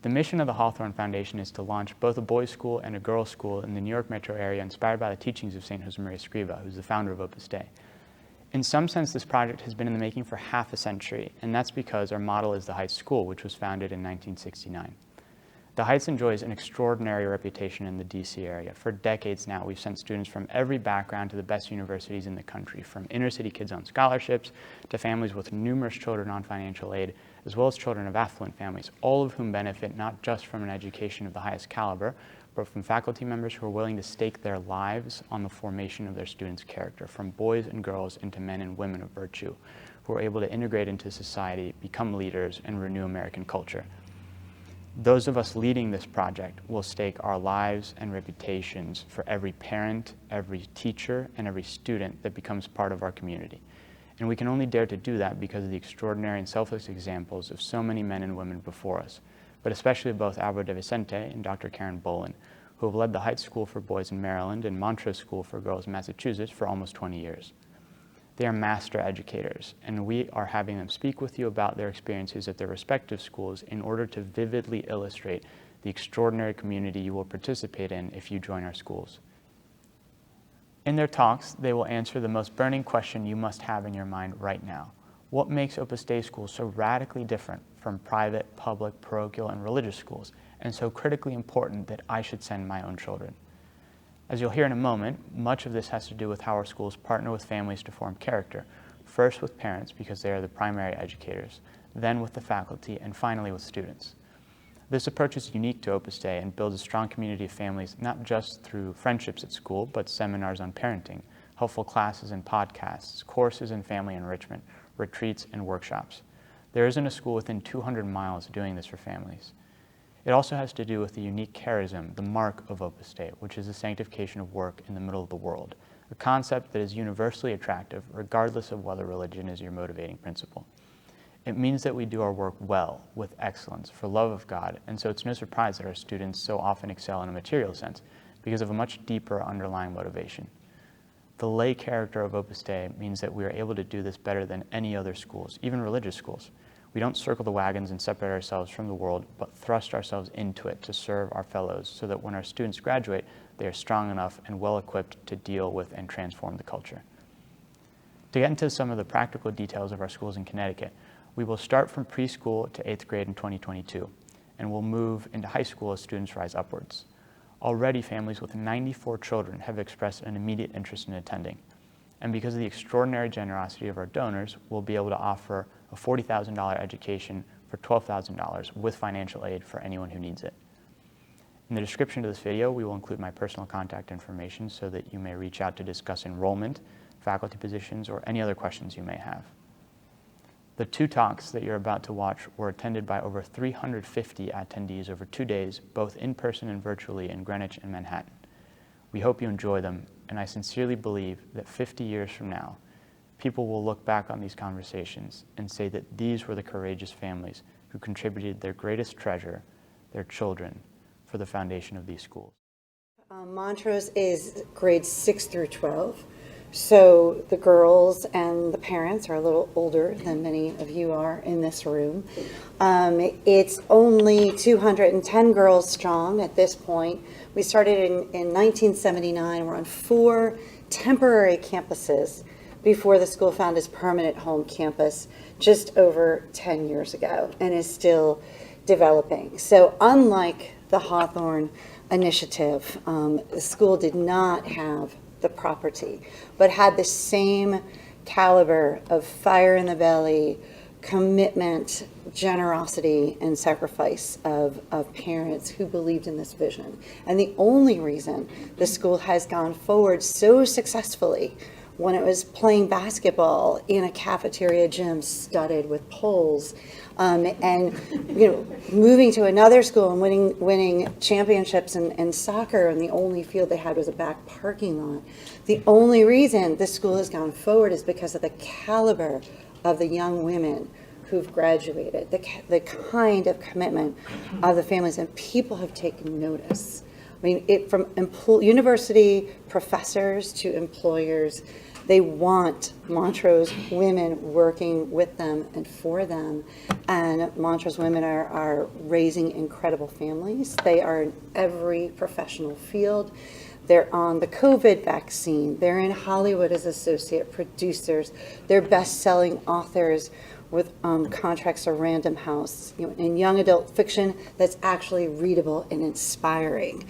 The mission of the Hawthorne Foundation is to launch both a boys' school and a girls' school in the New York metro area inspired by the teachings of St. Josemaria Escriva, who's the founder of Opus Dei. In some sense, this project has been in the making for half a century, and that's because our model is the Heights School, which was founded in 1969. The Heights enjoys an extraordinary reputation in the DC area. For decades now, we've sent students from every background to the best universities in the country, from inner-city kids on scholarships to families with numerous children on financial aid, as well as children of affluent families, all of whom benefit not just from an education of the highest caliber, but from faculty members who are willing to stake their lives on the formation of their students' character, from boys and girls into men and women of virtue, who are able to integrate into society, become leaders, and renew American culture. Those of us leading this project will stake our lives and reputations for every parent, every teacher, and every student that becomes part of our community. And we can only dare to do that because of the extraordinary and selfless examples of so many men and women before us, but especially both Álvaro de Vicente and Dr. Karen Bolin, who have led the Heights School for Boys in Maryland and Montrose School for Girls in Massachusetts for almost 20 years. They are master educators, and we are having them speak with you about their experiences at their respective schools in order to vividly illustrate the extraordinary community you will participate in if you join our schools. In their talks, they will answer the most burning question you must have in your mind right now. What makes Opus Dei schools so radically different from private, public, parochial, and religious schools, and so critically important that I should send my own children? As you'll hear in a moment, much of this has to do with how our schools partner with families to form character, first with parents because they are the primary educators, then with the faculty, and finally with students. This approach is unique to Opus Dei and builds a strong community of families not just through friendships at school, but seminars on parenting, helpful classes and podcasts, courses in family enrichment, retreats, and workshops. There isn't a school within 200 miles doing this for families. It also has to do with the unique charism, the mark of Opus Dei, which is the sanctification of work in the middle of the world, a concept that is universally attractive regardless of whether religion is your motivating principle. It means that we do our work well, with excellence, for love of God, and so it's no surprise that our students so often excel in a material sense because of a much deeper underlying motivation. The lay character of Opus Dei means that we are able to do this better than any other schools, even religious schools. We don't circle the wagons and separate ourselves from the world, but thrust ourselves into it to serve our fellows so that when our students graduate, they are strong enough and well-equipped to deal with and transform the culture. To get into some of the practical details of our schools in Connecticut, we will start from preschool to 8th grade in 2022, and we'll move into high school as students rise upwards. Already, families with 94 children have expressed an immediate interest in attending. And because of the extraordinary generosity of our donors, we'll be able to offer a $40,000 education for $12,000 with financial aid for anyone who needs it. In the description of this video, we will include my personal contact information so that you may reach out to discuss enrollment, faculty positions, or any other questions you may have. The two talks that you're about to watch were attended by over 350 attendees over 2 days, both in person and virtually in Greenwich and Manhattan. We hope you enjoy them, and I sincerely believe that 50 years from now, people will look back on these conversations and say that these were the courageous families who contributed their greatest treasure, their children, for the foundation of these schools. Montrose is grades 6 through 12. So the girls and the parents are a little older than many of you are in this room. It's only 210 girls strong at this point. We started in 1979. We're on 4 temporary campuses before the school found its permanent home campus just over 10 years ago and is still developing. So unlike the Hawthorne initiative, the school did not have the property, but had the same caliber of fire in the belly, commitment, generosity, and sacrifice of parents who believed in this vision. And the only reason the school has gone forward so successfully when it was playing basketball in a cafeteria gym studded with poles, and moving to another school and winning championships in soccer, and the only field they had was a back parking lot. The only reason this school has gone forward is because of the caliber of the young women who've graduated, the kind of commitment of the families, and people have taken notice. I mean, from university professors to employers, They want Montrose women working with them and for them. And Montrose women are raising incredible families. They are in every professional field. They're on the COVID vaccine. They're in Hollywood as associate producers. They're best-selling authors with contracts to Random House, in young adult fiction that's actually readable and inspiring.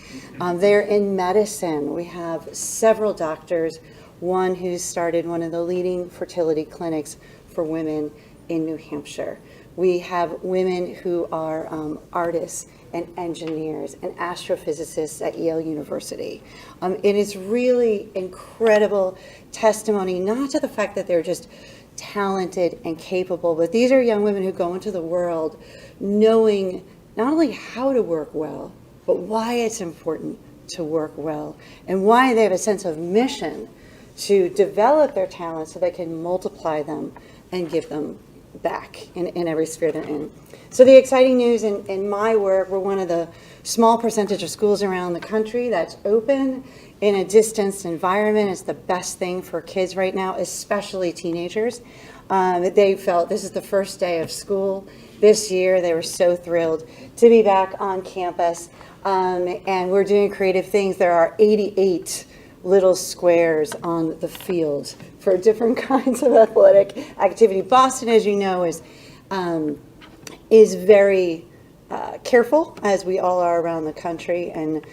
They're in medicine. We have several doctors, one who started one of the leading fertility clinics for women in New Hampshire. We have women who are artists and engineers and astrophysicists at Yale University. It is really incredible testimony, not to the fact that they're just talented and capable, but these are young women who go into the world knowing not only how to work well, but why it's important to work well, and why they have a sense of mission to develop their talents so they can multiply them and give them back in every sphere they're in. So the exciting news in my work, we're one of the small percentage of schools around the country that's open in a distanced environment. It's the best thing for kids right now, especially teenagers. They felt this is the first day of school this year. They were so thrilled to be back on campus. And we're doing creative things. There are 88 little squares on the field for different kinds of athletic activity. Boston, as you know, is very careful, as we all are around the country, and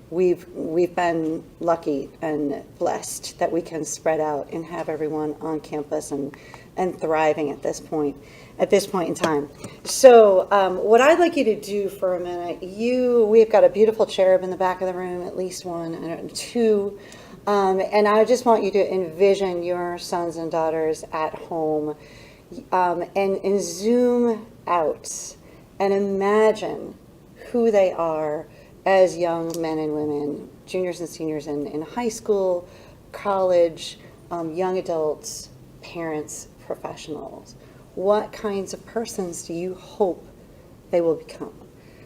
we've been lucky and blessed that we can spread out and have everyone on campus and thriving at this point in time. So what I'd like you to do for a minute, we've got a beautiful cherub in the back of the room, at least one, I don't know, two, and I just want you to envision your sons and daughters at home, and zoom out and imagine who they are as young men and women, juniors and seniors in high school, college, young adults, parents, professionals. What kinds of persons do you hope they will become?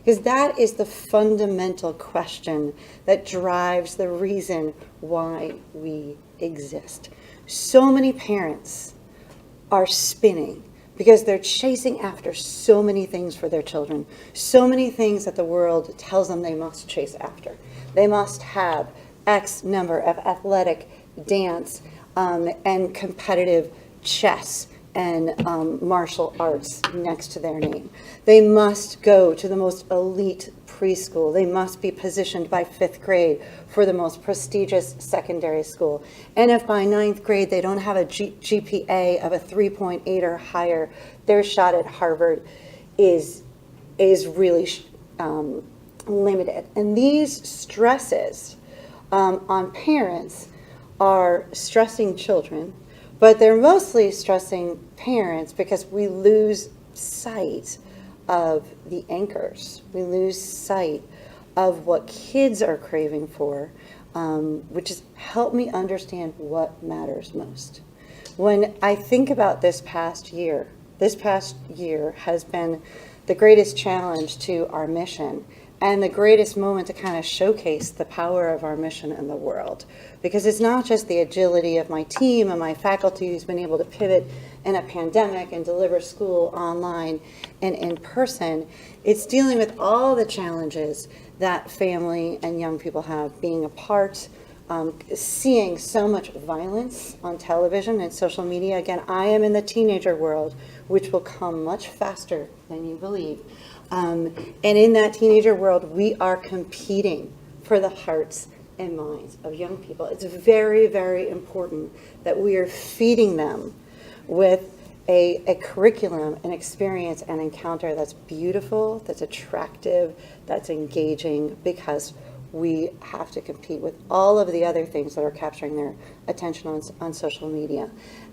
Because that is the fundamental question that drives the reason why we exist. So many parents are spinning because they're chasing after so many things for their children, so many things that the world tells them they must chase after. They must have X number of athletic, dance, and competitive chess and martial arts next to their name. They must go to the most elite preschool. They must be positioned by 5th grade for the most prestigious secondary school. And if by 9th grade they don't have a GPA of a 3.8 or higher, their shot at Harvard is really limited. And these stresses on parents are stressing children, but they're mostly stressing parents because we lose sight of the anchors. We lose sight of what kids are craving for, which is help me understand what matters most. When I think about this past year has been the greatest challenge to our mission and the greatest moment to kind of showcase the power of our mission in the world. Because it's not just the agility of my team and my faculty who's been able to pivot in a pandemic and deliver school online and in person. It's dealing with all the challenges that family and young people have, being apart, seeing so much violence on television and social media. Again, I am in the teenager world, which will come much faster than you believe. And in that teenager world, we are competing for the hearts and minds of young people. It's very, very important that we are feeding them with a curriculum, an experience, an encounter that's beautiful, that's attractive, that's engaging, because we have to compete with all of the other things that are capturing their attention on social media.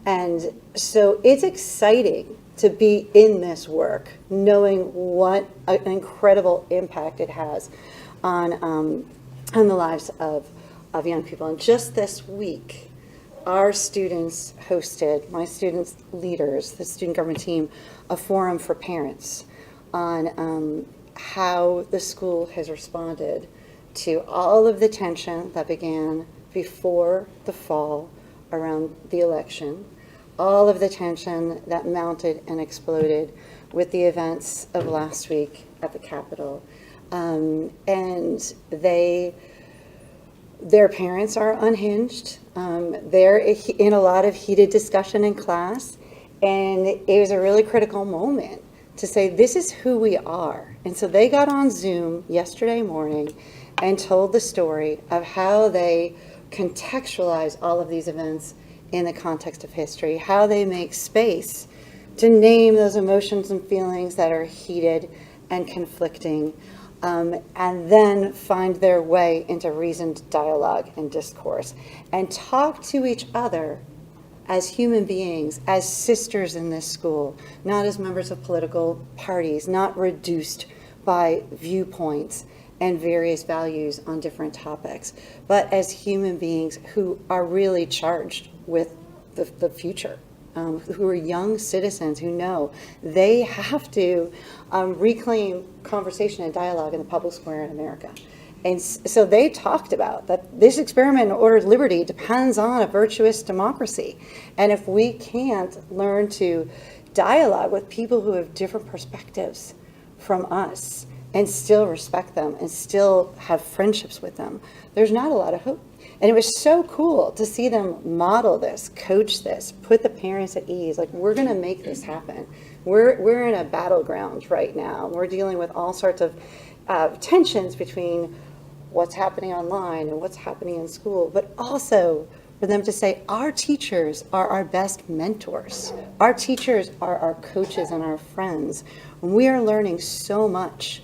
And so it's exciting to be in this work, knowing what an incredible impact it has on the lives of young people. And just this week, our students hosted, my students' leaders, the student government team, a forum for parents on how the school has responded to all of the tension that began before the fall around the election, all of the tension that mounted and exploded with the events of last week at the Capitol. And their parents are unhinged. They're in a lot of heated discussion in class. And it was a really critical moment to say, this is who we are. And so they got on Zoom yesterday morning and told the story of how they contextualize all of these events in the context of history, how they make space to name those emotions and feelings that are heated and conflicting, and then find their way into reasoned dialogue and discourse, and talk to each other as human beings, as sisters in this school, not as members of political parties, not reduced by viewpoints and various values on different topics, but as human beings who are really charged with the future, who are young citizens who know they have to reclaim conversation and dialogue in the public square in America. And so they talked about that this experiment in ordered liberty depends on a virtuous democracy. And if we can't learn to dialogue with people who have different perspectives from us and still respect them and still have friendships with them, there's not a lot of hope. And it was so cool to see them model this, coach this, put the parents at ease. Like, we're going to make this happen. We're in a battleground right now. We're dealing with all sorts of tensions between what's happening online and what's happening in school, but also for them to say, our teachers are our best mentors. Our teachers are our coaches and our friends. We are learning so much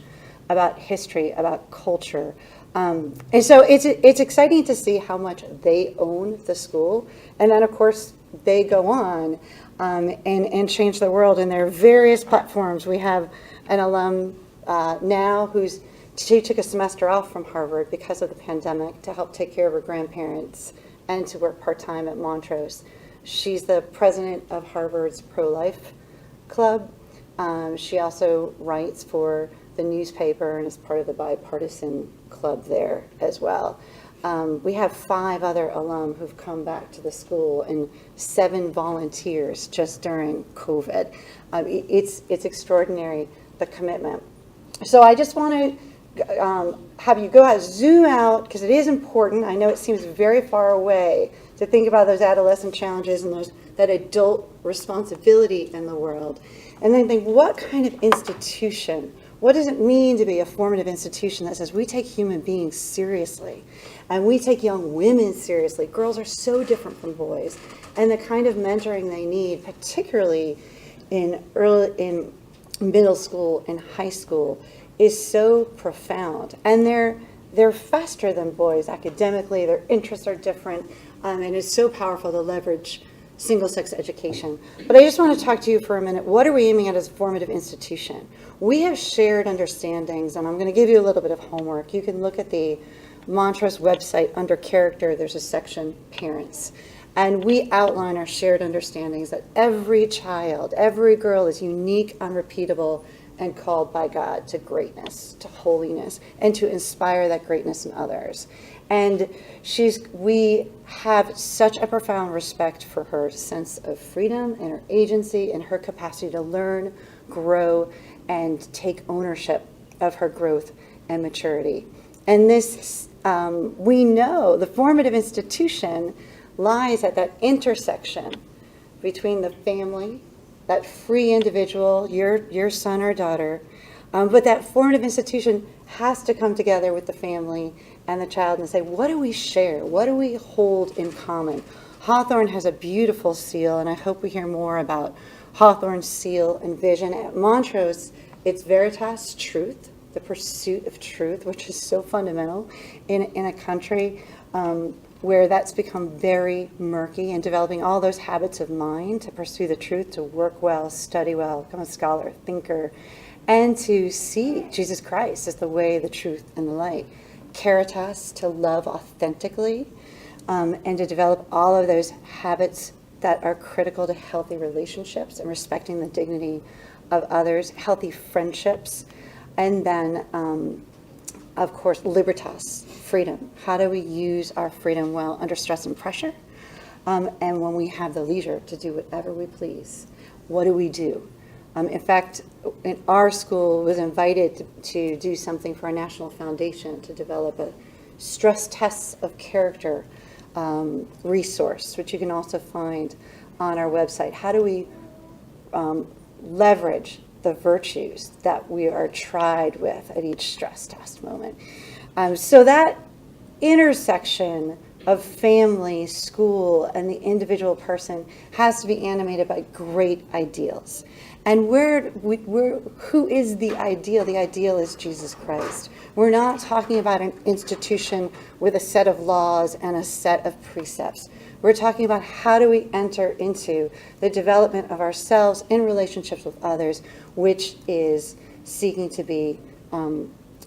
about history, about culture. And so it's exciting to see how much they own the school. And then, of course, they go on and change the world in their various platforms. We have an alum now she took a semester off from Harvard because of the pandemic to help take care of her grandparents and to work part-time at Montrose. She's the president of Harvard's pro-life club. She also writes for the newspaper and is part of the bipartisan club there as well. We have 5 other alum who've come back to the school and 7 volunteers just during COVID. It's extraordinary, the commitment. So I just want to have you go ahead, zoom out, because it is important. I know it seems very far away to think about those adolescent challenges and that adult responsibility in the world. And then think, what kind of institution, what does it mean to be a formative institution that says we take human beings seriously and we take young women seriously? Girls are so different from boys, and the kind of mentoring they need, particularly in middle school and high school, is so profound. And they're faster than boys academically, their interests are different, and it's so powerful to leverage single-sex education. But I just want to talk to you for a minute. What are we aiming at as a formative institution? We have shared understandings, and I'm going to give you a little bit of homework. You can look at the Montrose website under character. There's a section, parents. And we outline our shared understandings that every child, every girl is unique, unrepeatable, and called by God to greatness, to holiness, and to inspire that greatness in others. And we have such a profound respect for her sense of freedom and her agency and her capacity to learn, grow, and take ownership of her growth and maturity. And this, we know the formative institution lies at that intersection between the family, that free individual, your son or daughter, but that formative institution has to come together with the family and the child and say, what do we share? What do we hold in common? Hawthorne has a beautiful seal, and I hope we hear more about Hawthorne's seal and vision. At Montrose, it's veritas, truth, the pursuit of truth, which is so fundamental in a country where that's become very murky, and developing all those habits of mind to pursue the truth, to work well, study well, become a scholar, thinker, and to see Jesus Christ as the way, the truth, and the light. Caritas, to love authentically, and to develop all of those habits that are critical to healthy relationships and respecting the dignity of others, healthy friendships, and then of course, libertas, freedom. How do we use our freedom well under stress and pressure? and when we have the leisure to do whatever we please, what do? In fact, in our school was invited to do something for our National Foundation to develop a stress tests of character resource, which you can also find on our website. How do we leverage the virtues that we are tried with at each stress test moment? So that intersection of family, school, and the individual person has to be animated by great ideals. And who is the ideal? The ideal is Jesus Christ. We're not talking about an institution with a set of laws and a set of precepts. We're talking about how do we enter into the development of ourselves in relationships with others, which is seeking to be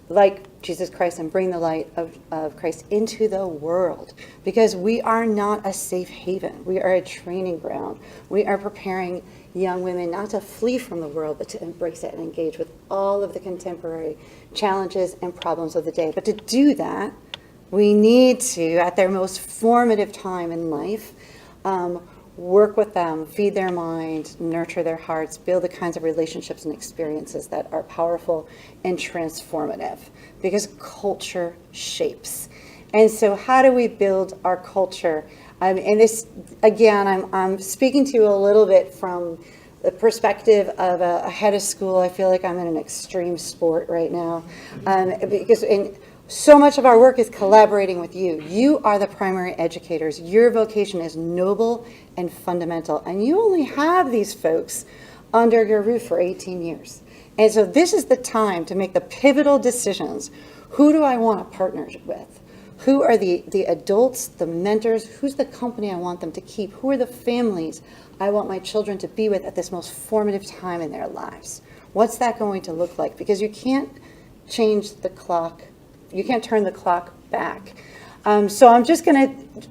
like Jesus Christ and bring the light of Christ into the world. Because we are not a safe haven. We are a training ground. We are preparing young women not to flee from the world, but to embrace it and engage with all of the contemporary challenges and problems of the day. But to do that, we need to, at their most formative time in life, work with them, feed their mind, nurture their hearts, build the kinds of relationships and experiences that are powerful and transformative, because culture shapes. And so how do we build our culture? And this, again, I'm speaking to you a little bit from the perspective of a head of school. I feel like I'm in an extreme sport right now, because so much of our work is collaborating with you. You are the primary educators. Your vocation is noble and fundamental. And you only have these folks under your roof for 18 years. And so this is the time to make the pivotal decisions. Who do I want to partner with? Who are the adults, the mentors? Who's the company I want them to keep? Who are the families I want my children to be with at this most formative time in their lives? What's that going to look like? Because you can't change the clock. You can't turn the clock back. So I'm just going to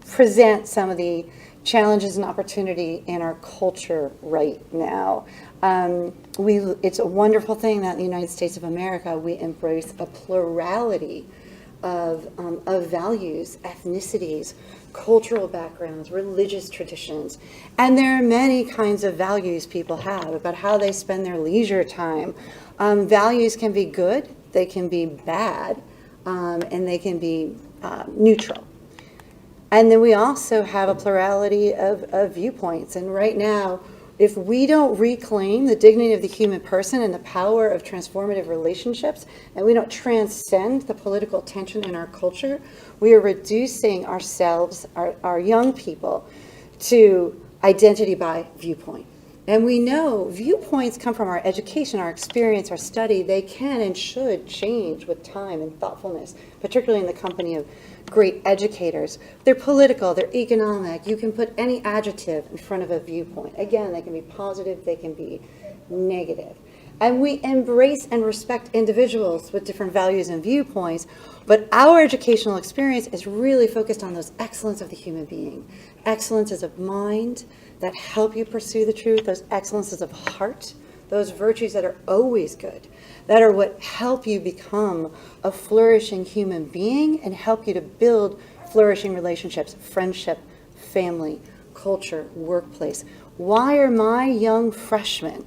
present some of the challenges and opportunity in our culture right now. It's a wonderful thing that in the United States of America, we embrace a plurality of values, ethnicities, cultural backgrounds, religious traditions. And there are many kinds of values people have about how they spend their leisure time. Values can be good, they can be bad, and they can be neutral. And then we also have a plurality of viewpoints. And right now, if we don't reclaim the dignity of the human person and the power of transformative relationships, and we don't transcend the political tension in our culture, we are reducing ourselves, our young people, to identity by viewpoint. And we know viewpoints come from our education, our experience, our study. They can and should change with time and thoughtfulness, particularly in the company of great educators. They're political, they're economic. You can put any adjective in front of a viewpoint. Again, they can be positive, they can be negative. And we embrace and respect individuals with different values and viewpoints, but our educational experience is really focused on those excellences of the human being. Excellences of mind that help you pursue the truth, those excellences of heart, those virtues that are always good, that are what help you become a flourishing human being and help you to build flourishing relationships, friendship, family, culture, workplace. Why are my young freshmen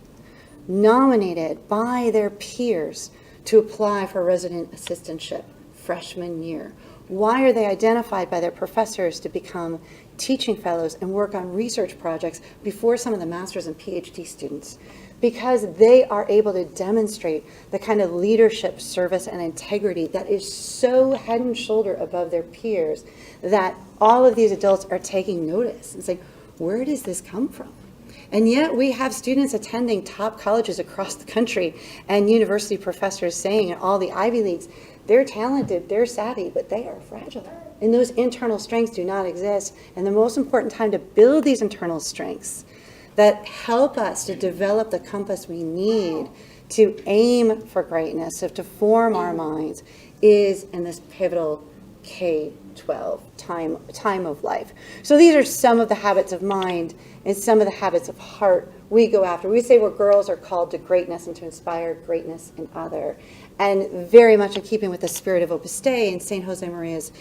nominated by their peers to apply for resident assistantship freshman year? Why are they identified by their professors to become teaching fellows and work on research projects before some of the master's and PhD students? Because they are able to demonstrate the kind of leadership, service, and integrity that is so head and shoulder above their peers that all of these adults are taking notice and saying, where does this come from? And yet we have students attending top colleges across the country and university professors saying in all the Ivy Leagues, they're talented, they're savvy, but they are fragile. And those internal strengths do not exist. And the most important time to build these internal strengths that help us to develop the compass we need to aim for greatness, to form our minds, is in this pivotal K-12 time of life. So these are some of the habits of mind and some of the habits of heart we go after. We say where girls are called to greatness and to inspire greatness in other. And very much in keeping with the spirit of Opus Dei and St. Jose Maria's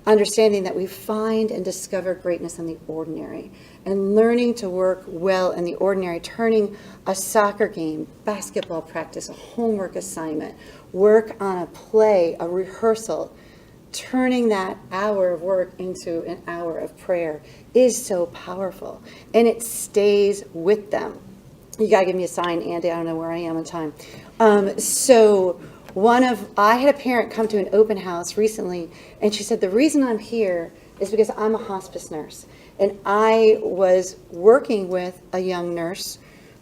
understanding that we find and discover greatness in the ordinary, and learning to work well in the ordinary, turning a soccer game, basketball practice, a homework assignment, work on a play, a rehearsal, turning that hour of work into an hour of prayer is so powerful, and it stays with them. You gotta give me a sign, Andy, I don't know where I am on time. I had a parent come to an open house recently, and she said, the reason I'm here is because I'm a hospice nurse. And I was working with a young nurse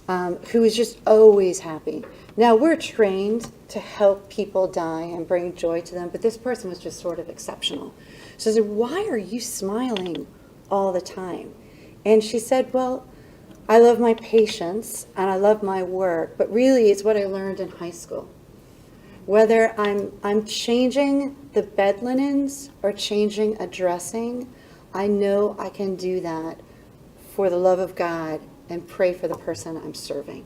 who was just always happy. Now, we're trained to help people die and bring joy to them, but this person was just sort of exceptional. So I said, why are you smiling all the time? And she said, well, I love my patients and I love my work, but really it's what I learned in high school. Whether I'm changing the bed linens or changing a dressing, I know I can do that for the love of God and pray for the person I'm serving.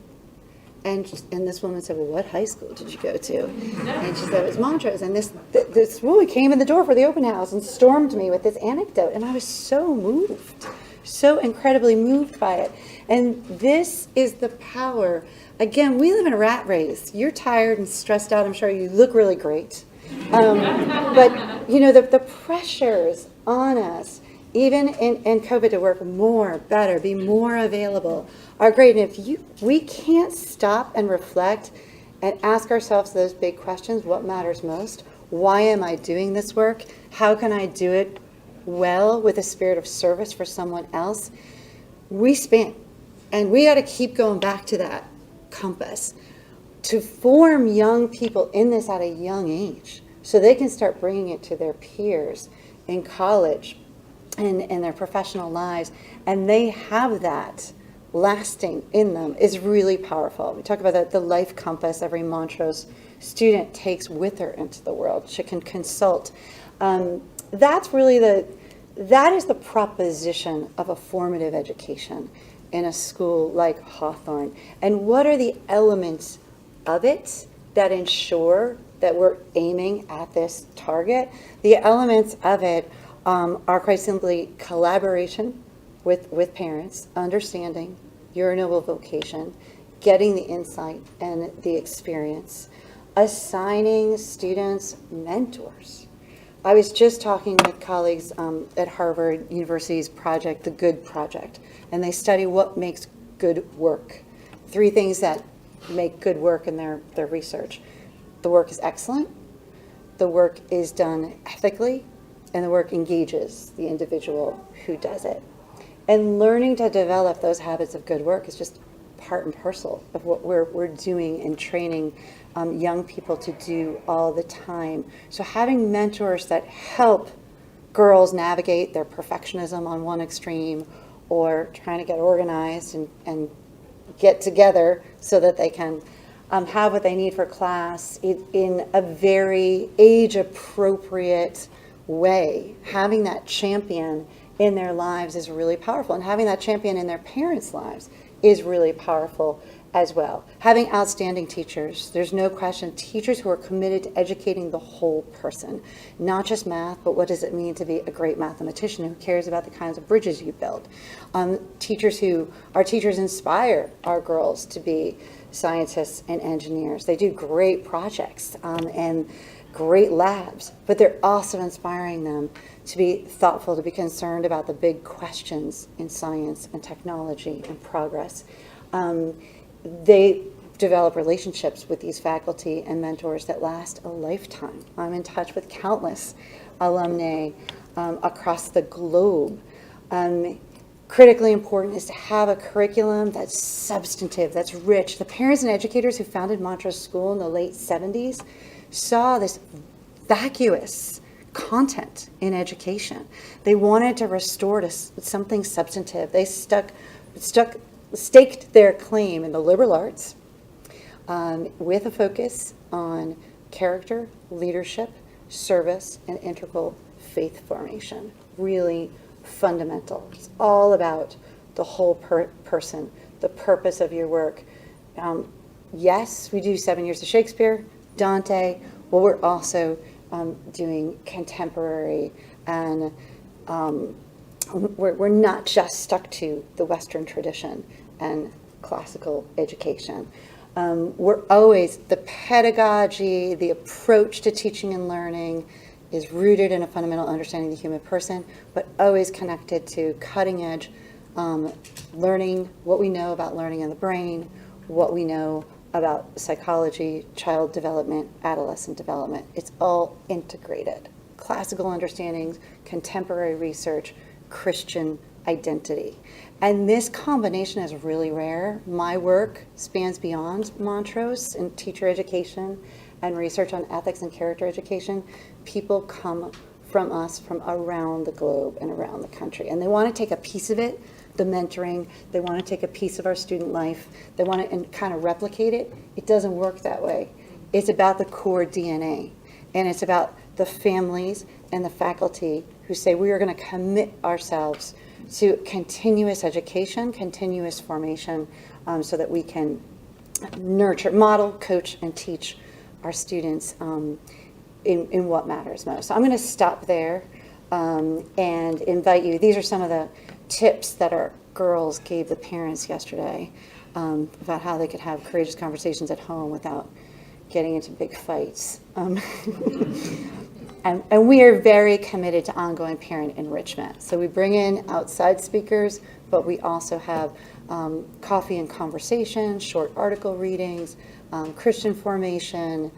And this woman said, well, what high school did you go to? And she said, it was Montrose. And this woman came in the door for the open house and stormed me with this anecdote. And I was so moved, so incredibly moved by it. And this is the power. Again, we live in a rat race. You're tired and stressed out. I'm sure you look really great. But, the pressures on us, even in COVID, to work more, better, be more available, are great. And if we can't stop and reflect and ask ourselves those big questions, what matters most? Why am I doing this work? How can I do it well with a spirit of service for someone else? We spin. And we got to keep going back to that compass to form young people in this at a young age so they can start bringing it to their peers in college and in their professional lives, and they have that lasting in them is really powerful. We talk about that, the life compass every Montrose student takes with her into the world. She can consult. That is the proposition of a formative education in a school like Hawthorne. And what are the elements of it that ensure that we're aiming at this target? The elements of it are quite simply collaboration with parents, understanding your noble vocation, getting the insight and the experience, assigning students mentors. I was just talking with colleagues at Harvard University's project, the Good Project, and they study what makes good work. 3 things that make good work in their research. The work is excellent, the work is done ethically, and the work engages the individual who does it. And learning to develop those habits of good work is just part and parcel of what we're doing and training young people to do all the time. So having mentors that help girls navigate their perfectionism on one extreme, or trying to get organized and get together so that they can have what they need for class in a very age-appropriate way. Having that champion in their lives is really powerful, and having that champion in their parents' lives is really powerful as well. Having outstanding teachers, there's no question, teachers who are committed to educating the whole person, not just math, but what does it mean to be a great mathematician who cares about the kinds of bridges you build. Our teachers inspire our girls to be scientists and engineers. They do great projects and great labs, but they're also inspiring them to be thoughtful, to be concerned about the big questions in science and technology and progress. They develop relationships with these faculty and mentors that last a lifetime. I'm in touch with countless alumni across the globe. Critically important is to have a curriculum that's substantive, that's rich. The parents and educators who founded Montrose School in the late 70s saw this vacuous content in education. They wanted to restore to something substantive. They staked their claim in the liberal arts with a focus on character, leadership, service, and integral faith formation. Really fundamental. It's all about the whole person, the purpose of your work. Yes, we do 7 years of Shakespeare, Dante, but we're also doing contemporary And we're not just stuck to the Western tradition and classical education. We're always, the pedagogy, the approach to teaching and learning is rooted in a fundamental understanding of the human person, but always connected to cutting edge learning, what we know about learning in the brain, what we know about psychology, child development, adolescent development. It's all integrated. Classical understandings, contemporary research, Christian identity. And this combination is really rare. My work spans beyond Montrose in teacher education and research on ethics and character education. People come from us from around the globe and around the country, and they want to take a piece of it, the mentoring, they want to take a piece of our student life, they want to kind of replicate it. It doesn't work that way. It's about the core DNA, and it's about the families and the faculty who say we are going to commit ourselves to continuous education, continuous formation, so that we can nurture, model, coach, and teach our students in what matters most. So I'm going to stop there and invite you. These are some of the tips that our girls gave the parents yesterday about how they could have courageous conversations at home without getting into big fights. And we are very committed to ongoing parent enrichment. So we bring in outside speakers, but we also have coffee and conversation, short article readings, Christian formation,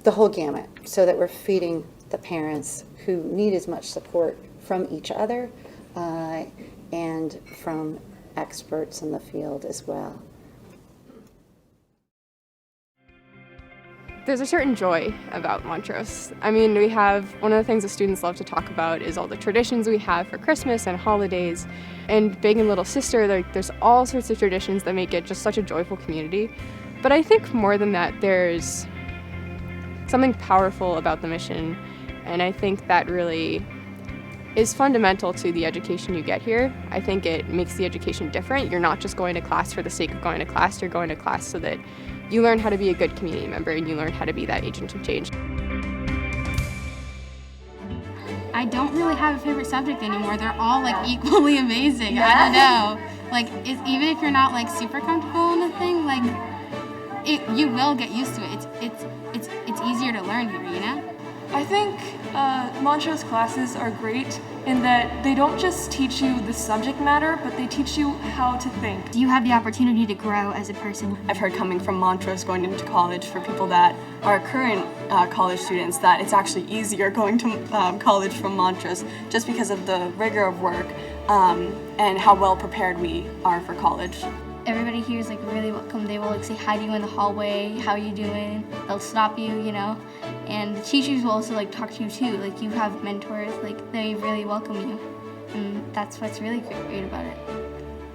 the whole gamut, so that we're feeding the parents who need as much support from each other and from experts in the field as well. There's a certain joy about Montrose. I mean, we have, one of the things the students love to talk about is all the traditions we have for Christmas and holidays. And Big and Little Sister, there's all sorts of traditions that make it just such a joyful community. But I think more than that, there's something powerful about the mission. And I think that really is fundamental to the education you get here. I think it makes the education different. You're not just going to class for the sake of going to class, you're going to class so that you learn how to be a good community member and you learn how to be that agent of change. I don't really have a favorite subject anymore. They're all like equally amazing. Yeah. I don't know. Like even if you're not like super comfortable in a thing, like you will get used to it. It's easier to learn here, you know? I think Montrose classes are great in that they don't just teach you the subject matter, but they teach you how to think. You have the opportunity to grow as a person. I've heard coming from Montrose going into college for people that are current college students that it's actually easier going to college from Montrose just because of the rigor of work and how well prepared we are for college. Everybody here is like really welcome. They will like say hi to you in the hallway, how you doing? They'll stop you, you know. And the teachers will also like talk to you too. Like you have mentors, like they really welcome you. And that's what's really great about it.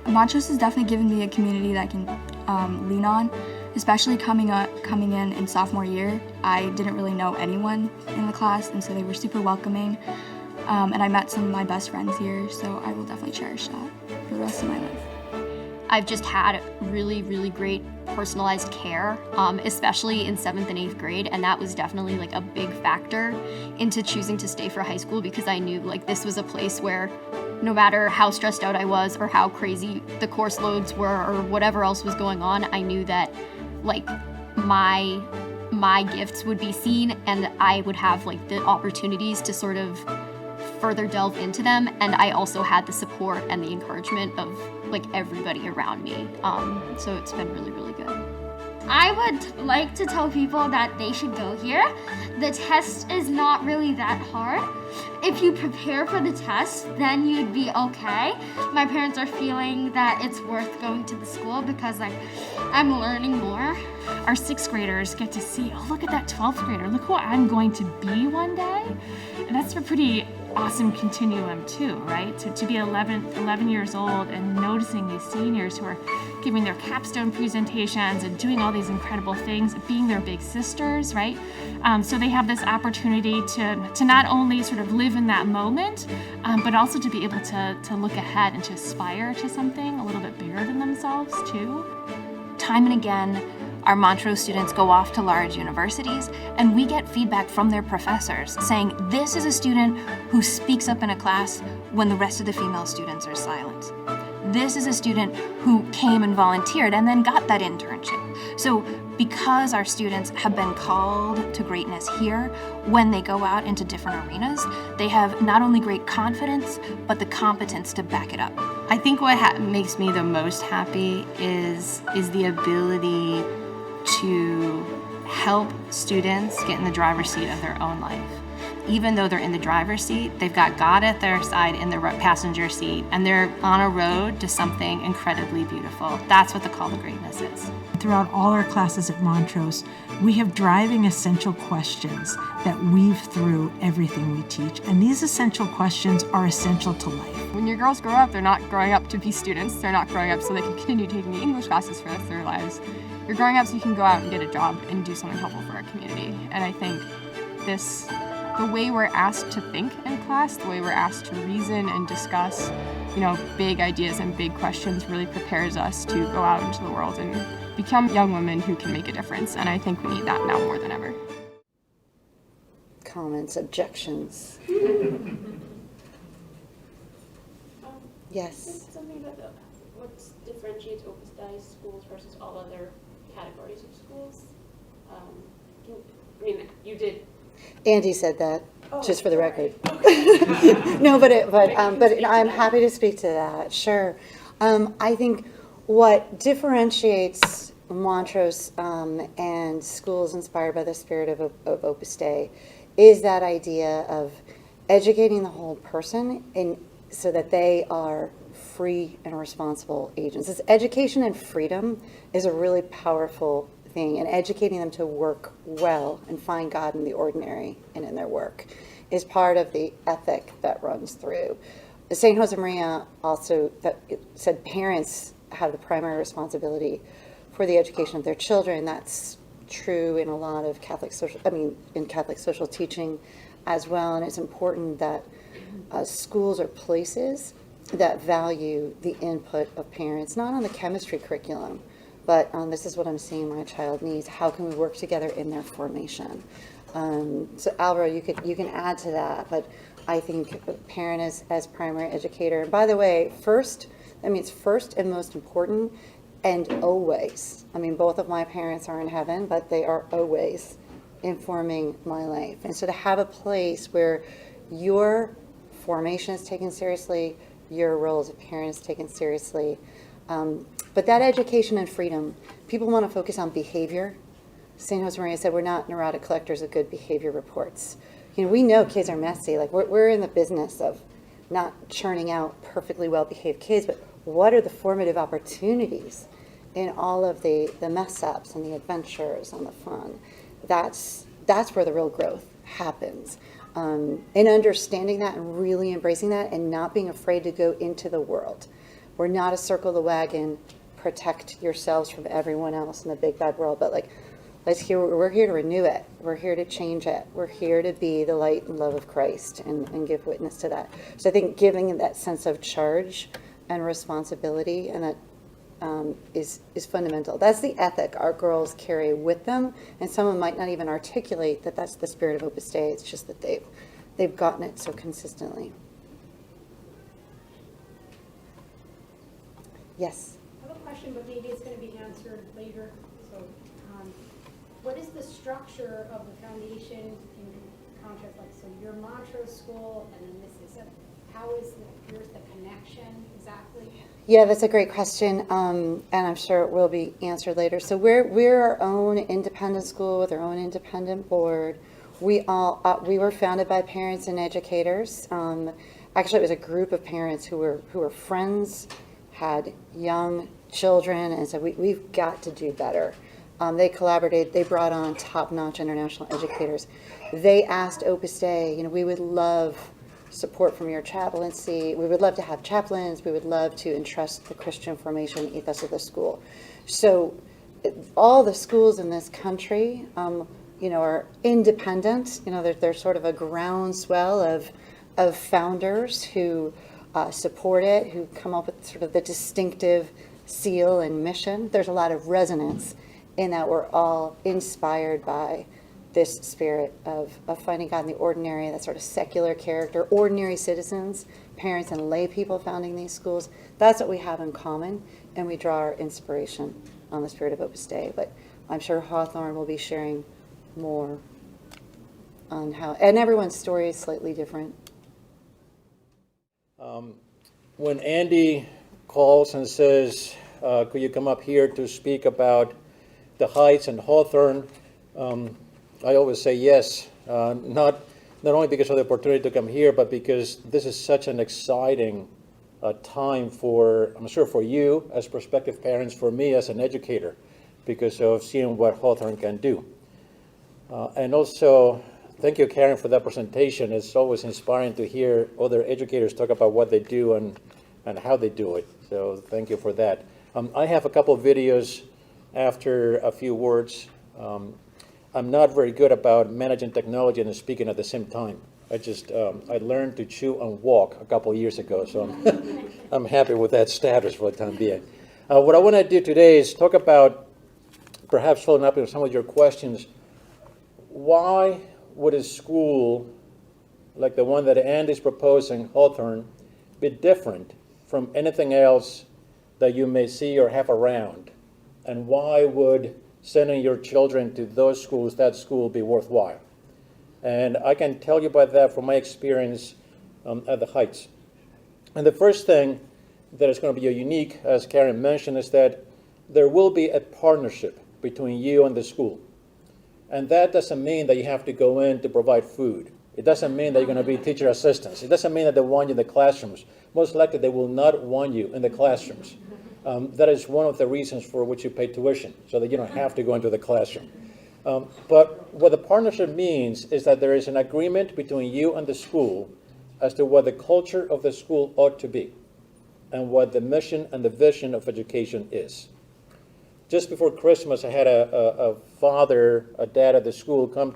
Montrose has definitely given me a community that I can lean on, especially coming in sophomore year. I didn't really know anyone in the class, and so they were super welcoming. And I met some of my best friends here, so I will definitely cherish that for the rest of my life. I've just had really, really great personalized care, especially in 7th and 8th grade, and that was definitely like a big factor into choosing to stay for high school because I knew like this was a place where no matter how stressed out I was or how crazy the course loads were or whatever else was going on, I knew that like my gifts would be seen and I would have like the opportunities to sort of further delve into them, and I also had the support and the encouragement of like everybody around me. So it's been really, really good. I would like to tell people that they should go here. The test is not really that hard. If you prepare for the test, then you'd be okay. My parents are feeling that it's worth going to the school because I'm learning more. Our 6th graders get to see, oh, look at that 12th grader. Look who I'm going to be one day. And that's a pretty awesome continuum too, right? To be 11 years old and noticing these seniors who are giving their capstone presentations and doing all these incredible things, being their big sisters, right? So they have this opportunity to not only sort of live in that moment, but also to be able to look ahead and to aspire to something a little bit bigger than themselves too. Time and again, Our Montrose students go off to large universities, and we get feedback from their professors saying, this is a student who speaks up in a class when the rest of the female students are silent. This is a student who came and volunteered and then got that internship. So because our students have been called to greatness here, when they go out into different arenas, they have not only great confidence, but the competence to back it up. I think what makes me the most happy is the ability to help students get in the driver's seat of their own life. Even though they're in the driver's seat, they've got God at their side in the passenger seat, and they're on a road to something incredibly beautiful. That's what the call to greatness is. Throughout all our classes at Montrose, we have driving essential questions that weave through everything we teach, and these essential questions are essential to life. When your girls grow up, they're not growing up to be students. They're not growing up so they can continue taking the English classes for the rest of their lives. You're growing up so you can go out and get a job and do something helpful for our community. And I think the way we're asked to think in class, the way we're asked to reason and discuss, big ideas and big questions really prepares us to go out into the world and become young women who can make a difference. And I think we need that now more than ever. Comments, objections? Yes. Something about what differentiates Opus Dei schools versus all other categories of schools. You did. Andy said that, just for the record. No, but I'm happy to speak to that. Sure. I think what differentiates Montrose and schools inspired by the spirit of Opus Dei is that idea of educating the whole person so that they are free and responsible agents. This education and freedom is a really powerful thing, and educating them to work well and find God in the ordinary and in their work is part of the ethic that runs through. St. Josemaria also said parents have the primary responsibility for the education of their children. That's true in a lot of Catholic social teaching as well, and it's important that schools are places that value the input of parents, not on the chemistry curriculum, but this is what I'm seeing my child needs. How can we work together in their formation? So Alvaro, you can add to that, but I think parent as primary educator. And by the way, first and most important, and always. Both of my parents are in heaven, but they are always informing my life. And so to have a place where your formation is taken seriously, your role as a parent is taken seriously, but that education and freedom, people want to focus on behavior. St. Josemaria said we're not neurotic collectors of good behavior reports. We know kids are messy. Like we're in the business of not churning out perfectly well-behaved kids, but what are the formative opportunities in all of the mess-ups and the adventures and the fun? That's where the real growth happens. And understanding that and really embracing that and not being afraid to go into the world. We're not a circle the wagon, protect yourselves from everyone else in the big bad world, but we're here to renew it. We're here to change it. We're here to be the light and love of Christ and give witness to that. So I think giving that sense of charge and responsibility, and that is fundamental. That's the ethic our girls carry with them, and someone might not even articulate that that's the spirit of Opus Dei. It's just that they've gotten it so consistently. Yes? I have a question, but maybe it's going to be answered later. So what is the structure of the foundation in contrast? So your Montrose school, and then this is how is here's the connection exactly? Yeah, that's a great question, and I'm sure it will be answered later. So we're our own independent school with our own independent board. We were founded by parents and educators. Actually, it was a group of parents who were friends, had young children, and said we've got to do better. They collaborated. They brought on top-notch international educators. They asked Opus Dei, we would love support from your chaplaincy. We would love to have chaplains. We would love to entrust the Christian formation ethos of the school. So all the schools in this country, are independent. There's sort of a groundswell of founders who support it, who come up with sort of the distinctive seal and mission. There's a lot of resonance in that we're all inspired by this spirit of finding God in the ordinary, that sort of secular character, ordinary citizens, parents and lay people founding these schools. That's what we have in common, and we draw our inspiration on the spirit of Opus Dei. But I'm sure Hawthorne will be sharing more on how, and everyone's story is slightly different. When Andy calls and says, could you come up here to speak about the Heights and Hawthorne, I always say yes, not only because of the opportunity to come here, but because this is such an exciting time for, I'm sure for you as prospective parents, for me as an educator, because of seeing what Hawthorne can do. And also, thank you, Karen, for that presentation. It's always inspiring to hear other educators talk about what they do and how they do it. So thank you for that. I have a couple of videos after a few words. I'm not very good about managing technology and speaking at the same time. I learned to chew and walk a couple of years ago, so I'm happy with that status for the time being. What I want to do today is talk about, perhaps following up on some of your questions, why would a school like the one that Andy's proposing, Hawthorne, be different from anything else that you may see or have around? And why would sending your children to those schools, that school, be worthwhile? And I can tell you about that from my experience at the Heights. And the first thing that is going to be unique, as Karen mentioned, is that there will be a partnership between you and the school. And that doesn't mean that you have to go in to provide food. It doesn't mean that you're going to be teacher assistants. It doesn't mean that they want you in the classrooms. Most likely they will not want you in the classrooms. That is one of the reasons for which you pay tuition, so that you don't have to go into the classroom. But what the partnership means is that there is an agreement between you and the school as to what the culture of the school ought to be and what the mission and the vision of education is. Just before Christmas, I had a father, a dad at the school come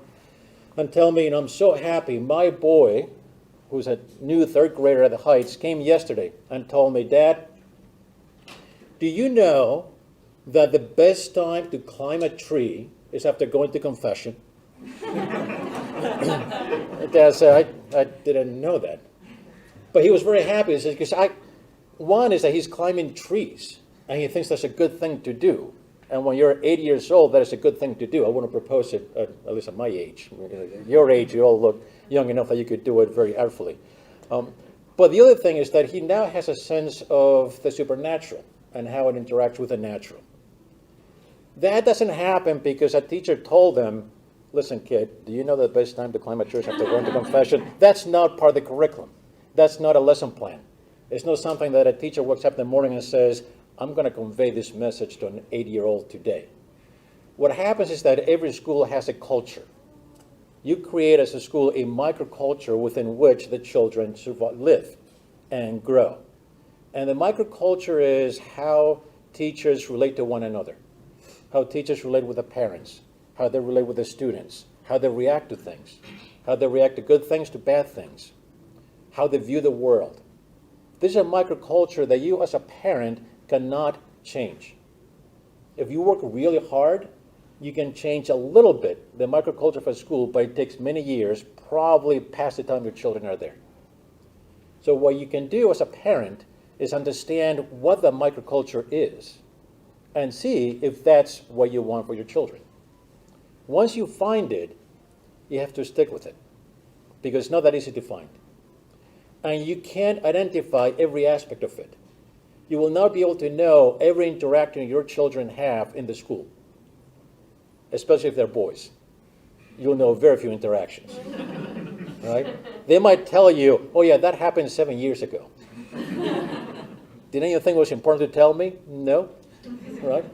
and tell me, I'm so happy. My boy, who's a new third grader at the Heights, came yesterday and told me, Dad, do you know that the best time to climb a tree is after going to confession? Dad said, I didn't know that. But he was very happy. He said, because one is that he's climbing trees, and he thinks that's a good thing to do. And when you're 8 years old, that is a good thing to do. I wouldn't propose it, at least at my age. At your age, you all look young enough that you could do it very artfully. But the other thing is that he now has a sense of the supernatural and how it interacts with the natural. That doesn't happen because a teacher told them, listen, kid, do you know the best time to climb a tree is after going to confession? That's not part of the curriculum. That's not a lesson plan. It's not something that a teacher wakes up in the morning and says, I'm going to convey this message to an 8-year-old today. What happens is that every school has a culture. You create as a school a microculture within which the children live and grow. And the microculture is how teachers relate to one another, how teachers relate with the parents, how they relate with the students, how they react to things, how they react to good things, to bad things, how they view the world. This is a microculture that you as a parent cannot change. If you work really hard, you can change a little bit the microculture of a school, but it takes many years, probably past the time your children are there. So what you can do as a parent is understand what the microculture is and see if that's what you want for your children. Once you find it, you have to stick with it because it's not that easy to find. And you can't identify every aspect of it. You will not be able to know every interaction your children have in the school, especially if they're boys. You'll know very few interactions, right? They might tell you, oh yeah, that happened 7 years ago. Didn't you think it was important to tell me? No, right?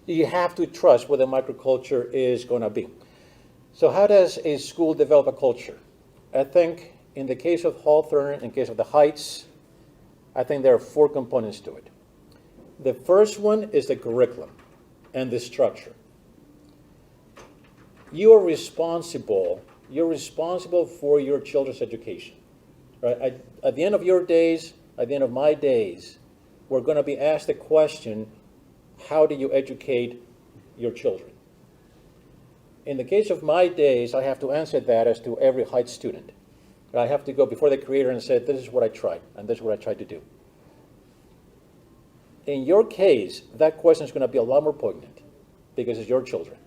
You have to trust what the microculture is going to be. So how does a school develop a culture? I think in the case of Hawthorne, in the case of the Heights, I think there are 4 components to it. The first one is the curriculum and the structure. You are responsible for your children's education. Right? At the end of your days, at the end of my days, we're going to be asked the question, how do you educate your children? In the case of my days, I have to answer that as to every Heights student. I have to go before the Creator and say, this is what I tried, and this is what I tried to do. In your case, that question is going to be a lot more poignant because it's your children,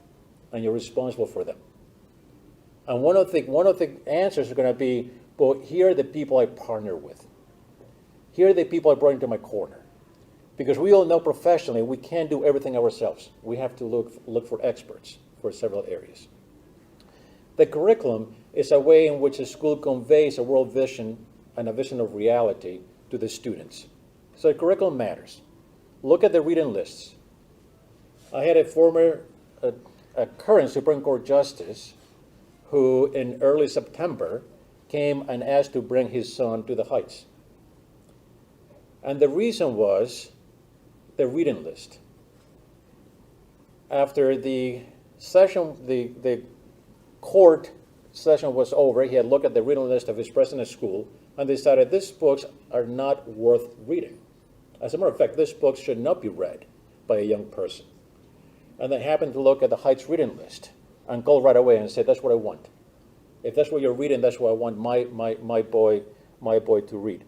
and you're responsible for them. And one of the answers is going to be, well, here are the people I partner with. Here are the people I brought into my corner. Because we all know professionally we can't do everything ourselves. We have to look for experts for several areas. The curriculum is a way in which a school conveys a world vision and a vision of reality to the students. So the curriculum matters. Look at the reading lists. I had a current Supreme Court justice who in early September came and asked to bring his son to the Heights. And the reason was the reading list. After the session, the court session was over, he had looked at the reading list of his president's school and decided these books are not worth reading. As a matter of fact, these books should not be read by a young person. And they happened to look at the Heights reading list and called right away and said, that's what I want. If that's what you're reading, that's what I want my boy to read.